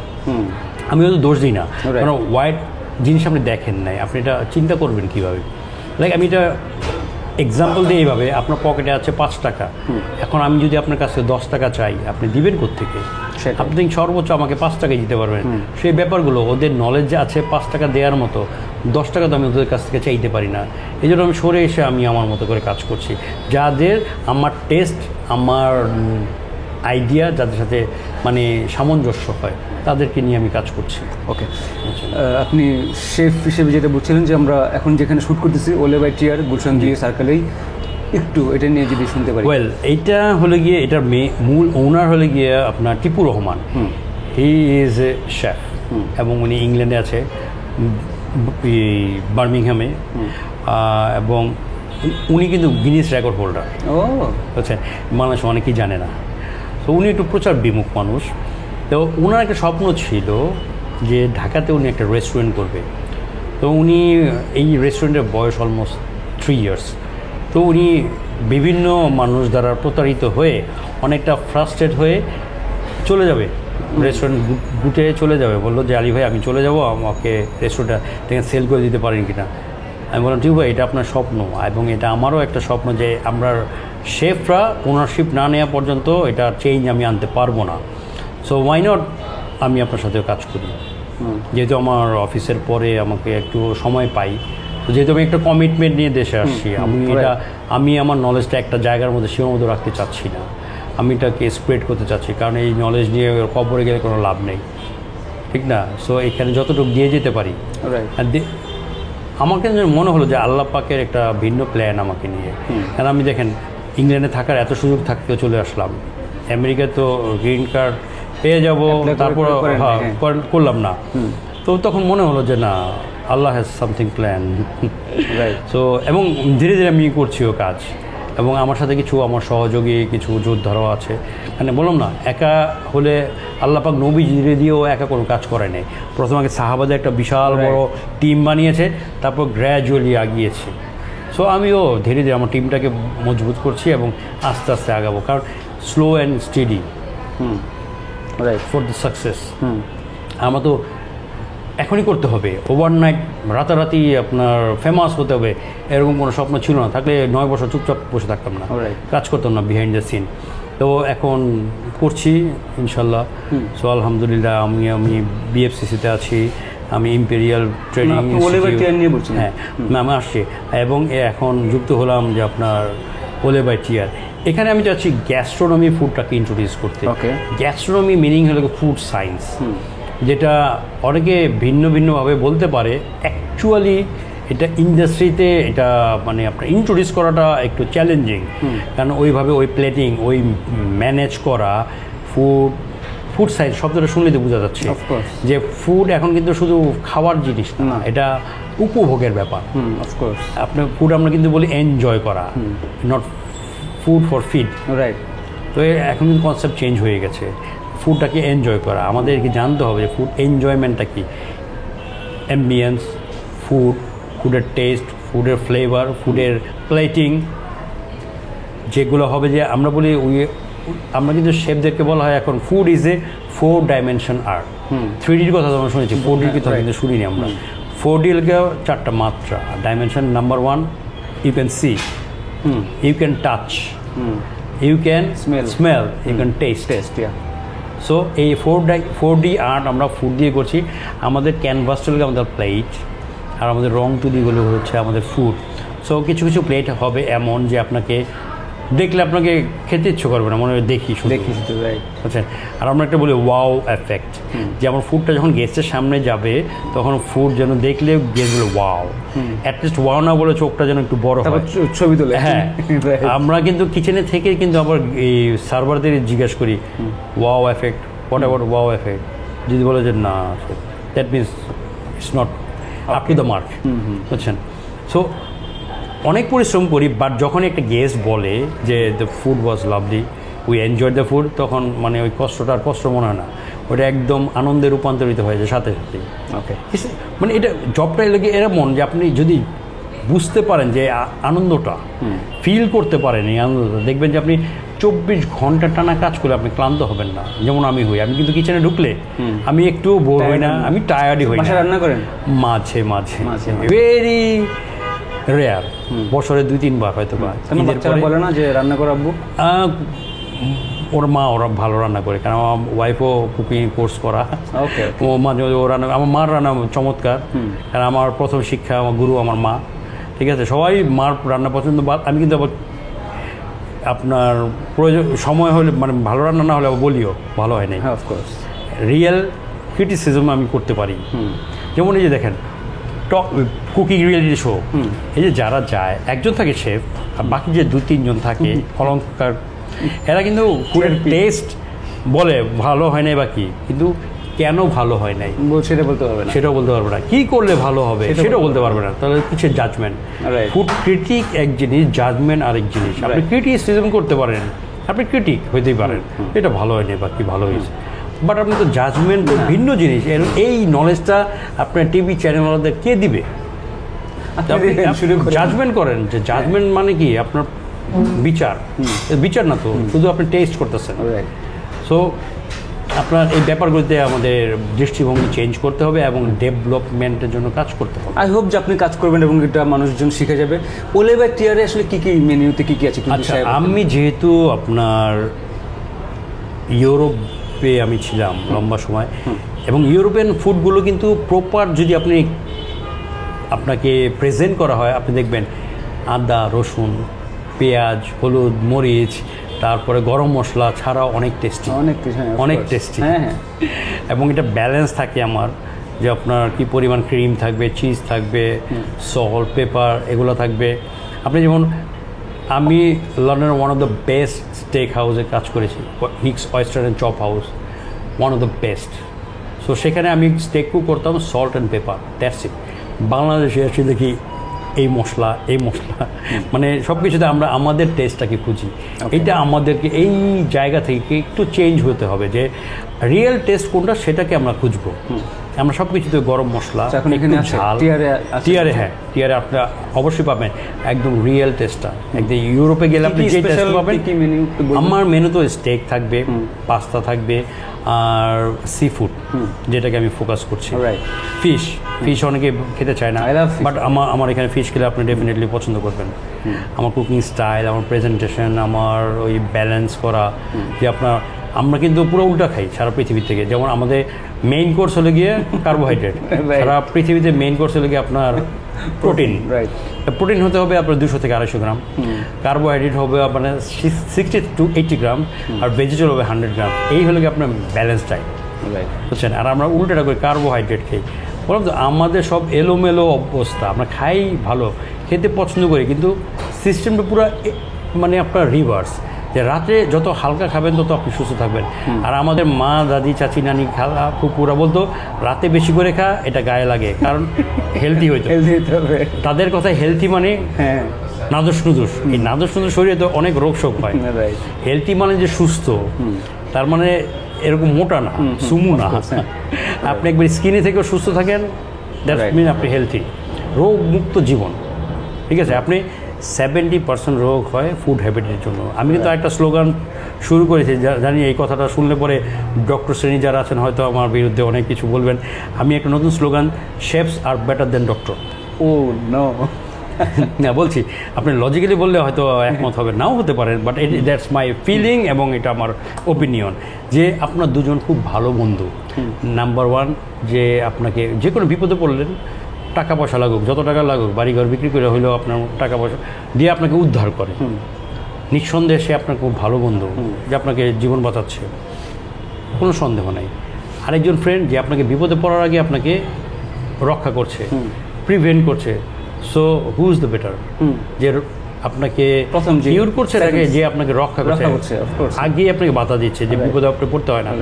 আমি হয়তো দোষ দিই না, কারণ ওয়াইড জিনিস আপনি দেখেন নাই, আপনি এটা চিন্তা করবেন কীভাবে। লাইক আমি এটা এক্সাম্পল দিই এইভাবে, আপনার পকেটে আছে 5 টাকা, এখন আমি যদি আপনার কাছে 10 টাকা চাই, আপনি দিবেন কোত্থেকে? আপনি সর্বোচ্চ আমাকে 5 টাকায় দিতে পারবেন। সেই ব্যাপারগুলো ওদের নলেজ আছে 5 টাকা দেওয়ার মতো, 10 টাকা তো আমি ওদের কাছ থেকে চাইতে পারি না। এই জন্য আমি সরে এসে আমি আমার মতো করে কাজ করছি, যাদের আমার টেস্ট, আমার আইডিয়া যাদের সাথে মানে সামঞ্জস্য হয় তাদেরকে নিয়ে আমি কাজ করছি। ওকে। আপনি শেফ হিসেবে যেটা বলছিলেন যে আমরা এখন যেখানে শ্যুট করতেছি ওলে বাই টিয়ার গুলশান জি সার্কেলেই, একটু এটা নিয়ে যদি শুনতে পারি। ওয়েল, এইটা হলে গিয়ে এটার মূল ওনার হলে গিয়ে আপনার Tipu Rahman. He is a chef এবং উনি ইংল্যান্ডে আছে, বার্মিংহামে, এবং উনি কিন্তু গিনিস রেকর্ড হোল্ডার। বুঝছেন, মানুষ অনেকেই জানে না। তো উনি একটু প্রচার বিমুখ মানুষ। তো ওনার একটা স্বপ্ন ছিল যে ঢাকাতে উনি একটা রেস্টুরেন্ট করবে। তো উনি এই রেস্টুরেন্টের বয়স অলমোস্ট 3 ইয়ার্স। তো উনি বিভিন্ন মানুষ দ্বারা প্রতারিত হয়ে অনেকটা ফ্রাস্ট্রেট হয়ে চলে যাবে, রেস্টুরেন্ট গুটে চলে যাবে। বললো যে আলী ভাই আমি চলে যাব, আমাকে রেস্টুরেন্টটা থেকে সেল করে দিতে পারেন কিনা। আমি বললাম ঠিক ভাই, এটা আপনার স্বপ্ন এবং এটা আমারও একটা স্বপ্ন যে আমরা শেফরা ওনারশিপ না নেওয়া পর্যন্ত এটা চেঞ্জ আমি আনতে পারবো না। সো ওয়াই নট, আমি আপনার সাথেও কাজ করি। যেহেতু আমার অফিসের পরে আমাকে একটু সময় পাই, তো যেহেতু আমি একটা কমিটমেন্ট নিয়ে দেশে আসছি, আমি আমার নলেজটা একটা জায়গার মধ্যে সীমাবদ্ধ রাখতে চাচ্ছি না, আমি এটাকে স্প্রেড করতে চাচ্ছি। কারণ এই নলেজ নিয়ে কবরে গেলে কোনো লাভ নেই, ঠিক না? সো এখানে যতটুকু দিয়ে যেতে পারি। আমাকে মনে হলো যে আল্লাহ পাকের একটা ভিন্ন প্ল্যান আমাকে নিয়ে। কারণ আমি দেখেন ইংল্যান্ডে থাকার এত সুযোগ থাকতেও চলে আসলাম, আমেরিকা তো গ্রিন কার্ড পেয়ে যাব, তারপর করলাম না। তো তখন মনে হলো যে না, আল্লাহ হ্যাজ সামথিং প্ল্যান। সো এবং ধীরে ধীরে আমি করছিও কাজ। এবং আমার সাথে কিছু আমার সহযোগী কিছু যোদ্ধারাও আছে। মানে বললাম না, একা হলে আল্লাহ পাক নবী দিয়েও একা কোনো কাজ করে নেই। প্রথম আগে সাহাবাদের একটা বিশাল বড় টিম বানিয়েছে, তারপর গ্র্যাজুয়ালি আগিয়েছে। সো আমিও ধীরে ধীরে আমার টিমটাকে মজবুত করছি এবং আস্তে আস্তে আগাবো, কারণ slow and steady right for the success. আমার তো এখনই করতে হবে, ওভারনাইট রাতারাতি আপনার ফেমাস হতে হবে এরকম কোনো স্বপ্ন ছিল না। থাকলে 9 বছর চুপচাপ বসে থাকতাম না, কাজ করতাম না বিহাইন্ড দ্য সিন। তো এখন করছি ইনশাল্লাহ। সো আলহামদুলিল্লাহ আমি বিএফসিসিতে আছি, আমি ইম্পেরিয়াল ট্রেনিং হ্যাঁ আমি আসছি, এবং এখন যুক্ত হলাম যে আপনার ওলেবাই টিয়ার। এখানে আমি চাচ্ছি গ্যাস্ট্রোনমি ফুডটাকে ইন্ট্রোডিউস করতে। গ্যাস্ট্রোনমি মিনিং হলো ফুড সায়েন্স, যেটা অনেকে ভিন্ন ভিন্নভাবে বলতে পারে। অ্যাকচুয়ালি এটা ইন্ডাস্ট্রিতে এটা মানে আপনার ইন্ট্রোডিউস করাটা একটু চ্যালেঞ্জিং, কারণ ওইভাবে ওই প্লেটিং, ওই ম্যানেজ করা ফুড সায়েন্স শব্দটা শুনলে তো বোঝা যাচ্ছে যে ফুড এখন কিন্তু শুধু খাওয়ার জিনিস না, এটা উপভোগের ব্যাপার। অফকোর্স আপনার ফুড আমরা কিন্তু বলি এনজয় করা, not food for feed. Right. তো এখন কিন্তু কনসেপ্ট চেঞ্জ হয়ে গেছে, ফুডটাকে এনজয় করা। আমাদেরকে জানতে হবে যে ফুড এনজয়মেন্টটা কী, অ্যাম্বিয়েন্স, ফুডের টেস্ট, ফুডের ফ্লেভার, ফুডের প্লেটিং, যেগুলো হবে যে আমরা বলি আমরা কিন্তু শেফদেরকে বলা হয় এখন food is a 4 dimension art. 3Dর কথা আমরা শুনেছি, 4Dর কথা কিন্তু শুনিনি আমরা। 4D হলে 4টা মাত্রা dimension. Number 1 you can see, you can touch, you can smell, you can taste. So এই 4D আর্ট আমরা ফুড দিয়ে করছি। আমাদের ক্যানভাসটা হলো আমাদের প্লেট, আর আমাদের রং তুলিগুলো হচ্ছে আমাদের ফুড। সো কিছু কিছু প্লেট হবে এমন যে আপনাকে দেখলে আপনাকে খেতে ইচ্ছে করবে না, মনে হয় দেখি শুধু বুঝছেন। আর আমরা একটা বলি ওয়াও এফেক্ট, যে আমার ফুডটা যখন গেস্টের সামনে যাবে তখন ফুড যেন দেখলে গেস্ট বলে ওয়াও, অ্যাটলিস্ট ওয়াও না বলে চোখটা যেন একটু বড় হয়, ছবি তোলে। হ্যাঁ, আমরা কিন্তু কিচেনে থেকে কিন্তু আবার এই সার্ভারদের জিজ্ঞাসা করি wow effect, what about wow effect. যদি বলে যে না, that means it's not up to the mark, বুঝছেন। সো অনেক পরিশ্রম করি, বাট যখন একটা গেস্ট বলে যে the food was lovely, we enjoy the food, তখন মানে ওই কষ্টটা আর কষ্ট মনে হয় না, ওটা একদম আনন্দে রূপান্তরিত হয়ে যায় সাথে সাথে। ওকে, মানে এটা জবটা এলাকে এরকম যে আপনি যদি বুঝতে পারেন যে আনন্দটা ফিল করতে পারেন, এই আনন্দটা দেখবেন যে আপনি 24 ঘন্টা টানা কাজ করলে আপনি ক্লান্ত হবেন না, যেমন আমি হই। আমি কিন্তু কিচেনে ঢুকলে আমি একটুও বোর হই না, আমি টায়ার্ডই হই না। রান্না করেন মাঝে মাঝে, ভেরি রেয়ার, বছরে 2-3 বার হয়তো। বলে না যে রান্না করাবো, ওর মা ওরা ভালো রান্না করে, কারণ আমার ওয়াইফও কুকিং কোর্স করা। ওকে, ও মাঝে মাঝে ও রান্না, আমার মার রান্না চমৎকার, কারণ আমার প্রথম শিক্ষা, আমার গুরু আমার মা। ঠিক আছে, সবাই মার রান্না পছন্দ। আমি কিন্তু আবার আপনার প্রয়োজন সময় হলে, মানে ভালো রান্না না হলে আবার বলিও ভালো হয় নাই। অফকোর্স রিয়েল ক্রিটিসিজম আমি করতে পারি। যেমন এই যে দেখেন কুকিং রিয়েলিটি শো, এই যে যারা যায়, একজন থাকে শেফ, আর বাকি যে 2-3 জন থাকে অলঙ্কার, এরা কিন্তু ফুডের টেস্ট বলে ভালো হয় নাই বা কি, কিন্তু কেন ভালো হয় নাই সেটা বলতে পারবে না, সেটাও বলতে পারবে না। কী করলে ভালো হবে সেটাও বলতে পারবে না। তাহলে কিছু জাজমেন্ট। ফুড ক্রিটিক এক জিনিস, জাজমেন্ট আরেক জিনিস। আপনি ক্রিটিসিজম করতে পারেন, আপনি ক্রিটিক হইতেই পারেন, এটা ভালো হয়নি বা কি ভালো হয়েছে, বাট আপনি তো জাজমেন্ট তো ভিন্ন জিনিস। এই নলেজটা আপনার টিভি চ্যানেলদের কে দিবে? জাজমেন্ট করেন, যে জাজমেন্ট মানে কি আপনার বিচার, বিচার না তো, শুধু আপনি টেস্ট করতেছেন। সো আপনার এই ব্যাপারগুলোতে আমাদের দৃষ্টিভঙ্গি চেঞ্জ করতে হবে এবং ডেভেলপমেন্টের জন্য কাজ করতে হবে। আই হোপ যে আপনি কাজ করবেন এবং এটা মানুষজন শিখে যাবে। ওলেবাই টিয়ারে আসলে কী কী মেনুতে কী কী আছে? আচ্ছা, আমি যেহেতু আপনার ইউরোপে আমি ছিলাম লম্বা সময়, এবং ইউরোপিয়ান ফুডগুলো কিন্তু প্রপার যদি আপনাকে প্রেজেন্ট করা হয়, আপনি দেখবেন আদা, রসুন, পেঁয়াজ, হলুদ, মরিচ, তারপরে গরম মশলা ছাড়াও অনেক টেস্টি, অনেক টেস্টি। হ্যাঁ, এবং এটা ব্যালেন্স থাকে আমার, যে আপনার কি পরিমাণ ক্রিম থাকবে, চিজ থাকবে, সল্ট, পেপার, এগুলো থাকবে। আপনি যেমন, আমি লন্ডনের one of the best steak হাউসে কাজ করেছি, Hix oyster and chop house, one of the best. So সেখানে আমি স্টেক কুক করতাম, salt and pepper, that's it. বাংলাদেশে এসে দেখি এই মশলা মানে সব কিছুতে আমরা আমাদের টেস্টটাকে খুঁজি। এটা আমাদেরকে এই জায়গা থেকে একটু চেঞ্জ হতে হবে, যে রিয়েল টেস্ট কোনটা সেটাকে আমরা খুঁজবো। আমরা সব কিছুতে গরম মশলা, ঝাল, টিয়ারে, হ্যাঁ টিয়ারে আপনারা অবশ্যই পাবেন একদম রিয়েল টেস্টটা। একদম ইউরোপে গেলে আপনি যে টেস্ট পাবেন, আমার মেনু তো স্টেক থাকবে, পাস্তা থাকবে, আর সি ফুড যেটাকে আমি ফোকাস করছি। ফিশ অনেকে খেতে চায় না, বাট আমার এখানে ফিশ খেলে আপনি ডেফিনেটলি পছন্দ করবেন। আমার কুকিং স্টাইল, আমার প্রেজেন্টেশন, আমার ওই ব্যালেন্স করা, যে আমরা কিন্তু পুরো উল্টা খাই সারা পৃথিবী থেকে। যেমন আমাদের মেইন কোর্স হলে গিয়ে কার্বোহাইড্রেট, সারা পৃথিবীতে মেইন কোর্স হলে গিয়ে আপনার প্রোটিন হতে হবে আপনার 200 থেকে 250 গ্রাম, কার্বোহাইড্রেট হবে আপনার 60 to 80 গ্রাম, আর ভেজিটেবল হবে 100 গ্রাম। এই হলে গিয়ে আপনার ব্যালেন্স ডায়েট, বুঝছেন। আর আমরা উল্টোটা করি, কার্বোহাইড্রেট খাই। বললাম তো আমাদের সব এলোমেলো অবস্থা, আমরা খাই ভালো, খেতে পছন্দ করি, কিন্তু সিস্টেমটা পুরো মানে আপনার রিভার্স, যে রাতে যত হালকা খাবেন তত আপনি সুস্থ থাকবেন। আর আমাদের মা, দাদি, চাচি, নানি, খালা, ফুপুরা বলতো রাতে বেশি করে খা, এটা গায়ে লাগে, কারণ হেলদি হইতে হবে। তাদের কথা হেলদি মানে নাদুস নুদুস, এই নাদুস নুদুস শরীরে তো অনেক রোগ শোক হয়। হেলদি মানে যে সুস্থ, তার মানে এরকম মোটা না, সুমু না। আপনি একবার স্কিনে থেকেও সুস্থ থাকেন, দ্যাটস মিন আপনি হেলদি, রোগ মুক্ত জীবন। ঠিক আছে, আপনি 70% রোগ হয় ফুড হ্যাবিটের জন্য। আমি কিন্তু একটা স্লোগান শুরু করেছি, জানি এই কথাটা শুনলে পরে ডক্টর শ্রেণী যারা আছেন হয়তো আমার বিরুদ্ধে অনেক কিছু বলবেন। আমি একটা নতুন slogan, chefs are better than doctor. O no, না বলছি, আপনি লজিক্যালি বললে হয়তো একমত হবে, নাও হতে পারেন, বাট দ্যাটস মাই ফিলিং এবং এটা আমার ওপিনিয়ন, যে আপনার দুজন খুব ভালো বন্ধু। নাম্বার ওয়ান, যে আপনাকে যে কোনো বিপদে পড়লেন, টাকা পয়সা লাগুক, যত টাকা লাগুক, বাড়িঘর বিক্রি করে হলেও আপনার টাকা পয়সা দিয়ে আপনাকে উদ্ধার করে, নিঃসন্দেহে সে আপনার খুব ভালো বন্ধু, যে আপনাকে জীবন বাঁচাচ্ছে, কোনো সন্দেহ নাই। আরেকজন ফ্রেন্ড, যে আপনাকে বিপদে পড়ার আগে আপনাকে রক্ষা করছে, প্রিভেন্ট করছে। So who is the better, যে আপনাকে প্রথম কিউর করছে নাকি যে আপনাকে রক্ষা করছে, আগেই আপনাকে বাধা দিচ্ছে, যে বিপদে আপনি পড়তে হয় না।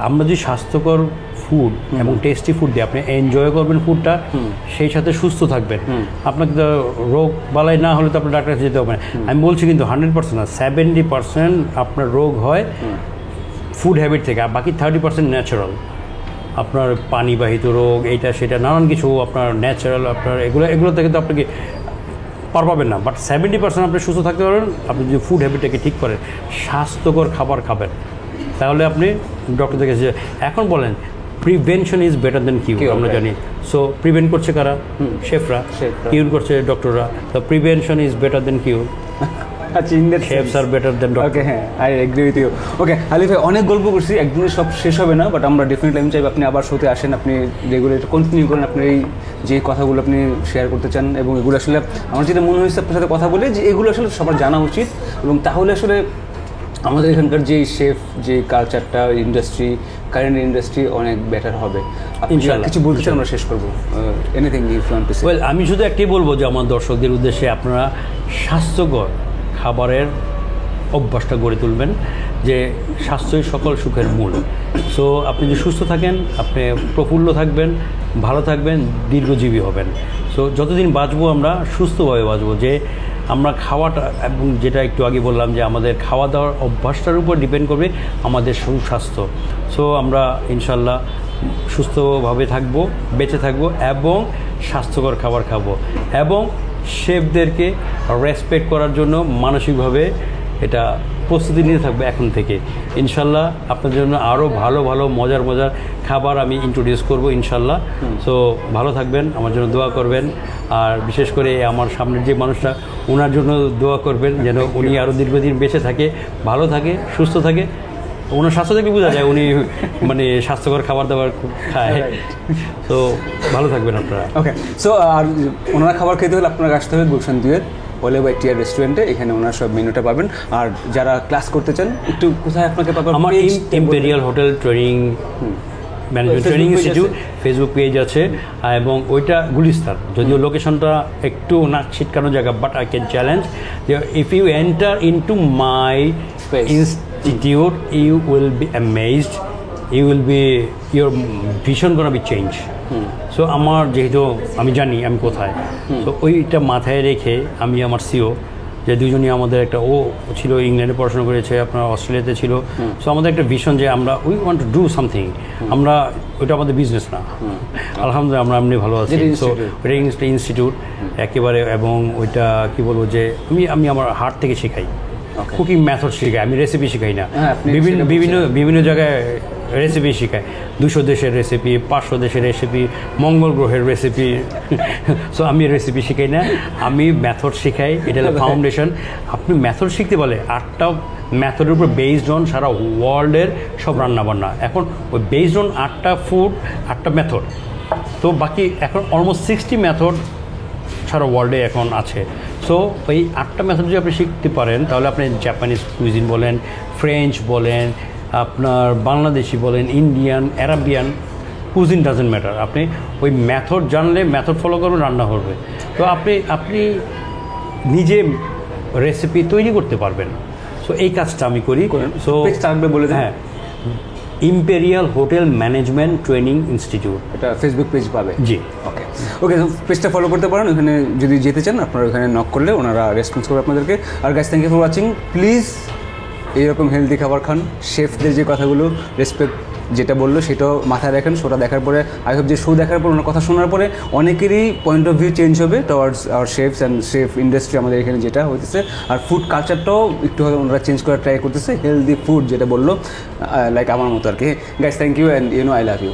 আমরা যদি স্বাস্থ্যকর ফুড এবং টেস্টি ফুড দিয়ে আপনি এনজয় করবেন ফুডটা, সেই সাথে সুস্থ থাকবেন, আপনাকে তো রোগ বালাই না হলে তো আপনার ডাক্তার কাছে যেতে হবে না। আমি বলছি কিন্তু 100% না, 70% আপনার রোগ হয় ফুড হ্যাবিট থেকে, আর বাকি 30% ন্যাচারাল। আপনার পানিবাহিত রোগ, এইটা সেটা নানান কিছু আপনার ন্যাচারাল, আপনার এগুলো থেকে তো আপনাকে পারবেন না। বাট 70% আপনি সুস্থ থাকতে পারবেন আপনি যদি ফুড হ্যাবিটটাকে ঠিক করেন, স্বাস্থ্যকর খাবার খাবেন, তাহলে আপনি ডক্টর থেকে। এখন বলেন প্রিভেনশন ইজ বেটার দেন কিউর, আমরা জানি। সো প্রিভেন্ট করছে কারা? শেফরা। কিউর করছে ডক্টররা। তো prevention is better than cure. Chefs are better than doctor. Okay, হ্যাঁ, I agree with you. Okay Alif ভাই, অনেক গল্প করছি, একদিনে সব শেষ হবে না, বাট আমরা ডেফিনেটলি আমি চাইব আপনি আবার শোতে আসেন, আপনি রেগুলার কন্টিনিউ করেন আপনার এই যে কথাগুলো আপনি শেয়ার করতে চান। এবং এগুলো আসলে আমার যেটা মনে হয়েছে আপনার সাথে কথা বলে, যে এগুলো আসলে সবার জানা উচিত, এবং তাহলে আসলে আমাদের এখানকার যে শেফ, যে কালচারটা, ইন্ডাস্ট্রি, কারেন্ট ইন্ডাস্ট্রি অনেক বেটার হবে। ইনশাআল্লাহ। কিছু বলতে চাই, আমরা শেষ করবো। Anything if you want to say? Well, আমি শুধু একটাই বলবো, যে আমার দর্শকদের উদ্দেশ্যে, আপনারা স্বাস্থ্যকর খাবারের অভ্যাসটা গড়ে তুলবেন, যে স্বাস্থ্যই সকল সুখের মূল। সো আপনি যদি সুস্থ থাকেন, আপনি প্রফুল্ল থাকবেন, ভালো থাকবেন, দীর্ঘজীবী হবেন। সো যতদিন বাঁচবো আমরা সুস্থভাবে বাঁচবো, যে আমরা খাওয়াটা, এবং যেটা একটু আগে বললাম, যে আমাদের খাওয়া দাওয়ার অভ্যাসটার উপর ডিপেন্ড করবে আমাদের সুস্বাস্থ্য। সো আমরা ইনশাল্লাহ সুস্থভাবে থাকবো, বেঁচে থাকবো, এবং স্বাস্থ্যকর খাবার খাবো, এবং শেফদেরকে রেসপেক্ট করার জন্য মানসিকভাবে এটা প্রস্তুতি নিতে থাকবে এখন থেকে। ইনশাল্লাহ আপনার জন্য আরও ভালো ভালো মজার মজার খাবার আমি ইন্ট্রোডিউস করব ইনশাল্লাহ। সো ভালো থাকবেন, আমার জন্য দোয়া করবেন, আর বিশেষ করে আমার সামনের যে মানুষটা, ওনার জন্য দোয়া করবেন, যেন উনি আরও দীর্ঘদিন বেঁচে থাকে, ভালো থাকে, সুস্থ থাকে। ওনার স্বাস্থ্য থেকে বোঝা যায় উনি মানে স্বাস্থ্যকর খাবার দাবার খায়। তো ভালো থাকবেন আপনারা। ওকে, সো আর ওনারা খাবার খেতে হলে আপনারা আসতে হবে গুলশান 2-এর ওলেভ বাই টিয়ার রেস্টুরেন্টে। এখানে ওনার সব মেনুটা পাবেন। আর যারা ক্লাস করতে চান, একটু কোথায় আপনাকে পাবেন? আমার imperial hotel training management training institute Facebook page আছে, এবং ওইটা গুলিস্তান, যদিও লোকেশনটা একটু নাক ছিটকানো জায়গা, বাট আই ক্যান চ্যালেঞ্জ যে if you enter into my institute, you will be amazed, you will be, your vision gonna be changed. So আমার যেহেতু আমি জানি আমি কোথায়, তো ওইটা মাথায় রেখে আমি আমার সিও যে দুজনই আমাদের একটা, ও ছিল ইংল্যান্ডে পড়াশোনা করেছে, আপনার অস্ট্রেলিয়াতে ছিল, সো আমাদের একটা ভিশন যে আমরা we want to do something, আমরা ওইটা আমাদের বিজনেস না, আলহামদুলিল্লাহ আমরা এমনি ভালো আছি। সো ওইটা ইনস্টিটিউট একেবারে, এবং ওইটা কি বলবো যে আমি আমার হার্ট থেকে শেখাই, কুকিং মেথড শেখাই, আমি রেসিপি শেখাই না, বিভিন্ন জায়গায় রেসিপি শেখায়, 200 দেশের রেসিপি, 500 দেশের রেসিপি, মঙ্গল গ্রহের রেসিপি। সো আমি রেসিপি শিখাই না, আমি মেথড শেখাই, এটা হলো ফাউন্ডেশন। আপনি মেথড শিখতে বলে 8টা মেথডের উপর বেসড অন সারা ওয়ার্ল্ডের সব রান্নাবান্না, এখন ওই বেসড অন 8টা ফুড, 8টা মেথড, তো বাকি এখন অলমোস্ট 60 মেথড সারা ওয়ার্ল্ডে এখন আছে। সো এই 8টা মেথড যদি আপনি শিখতে পারেন, তাহলে আপনি জাপানিজ কুইজিন বলেন, ফ্রেঞ্চ বলেন, আপনার বাংলাদেশি বলেন, Indian, Arabian, cuisine doesn't matter, আপনি ওই মেথড জানলে, মেথড ফলো করবেন, রান্না করবে। তো আপনি নিজে রেসিপি তৈরি করতে পারবেন। সো এই কাজটা আমি করি। সো বলে হ্যাঁ, imperial hotel management training institute, এটা ফেসবুক পেজ পাবে। জি, ওকে ওকে, পেজটা ফলো করতে পারেন, ওখানে যদি যেতে চান আপনারা ওখানে নক করলে ওনারা রেসপন্স করবে আপনাদেরকে। আর guys, thank you for watching. Please এইরকম হেলদি খাবার খান, শেফদের যে কথাগুলো রেসপেক্ট যেটা বললো সেটাও মাথায় রাখেন। শোটা দেখার পরে, আই হোপ যে শো দেখার পর ওনার কথা শোনার পরে অনেকেরই পয়েন্ট অফ ভিউ চেঞ্জ হবে towards hour chefs and chef industry আমাদের এখানে যেটা হতেছে। আর ফুড কালচারটাও একটু হয়তো ওনারা চেঞ্জ করার ট্রাই করতেছে, হেলদি ফুড যেটা বললো, লাইক আমার মতো আর কি। Guys, thank you and I love you.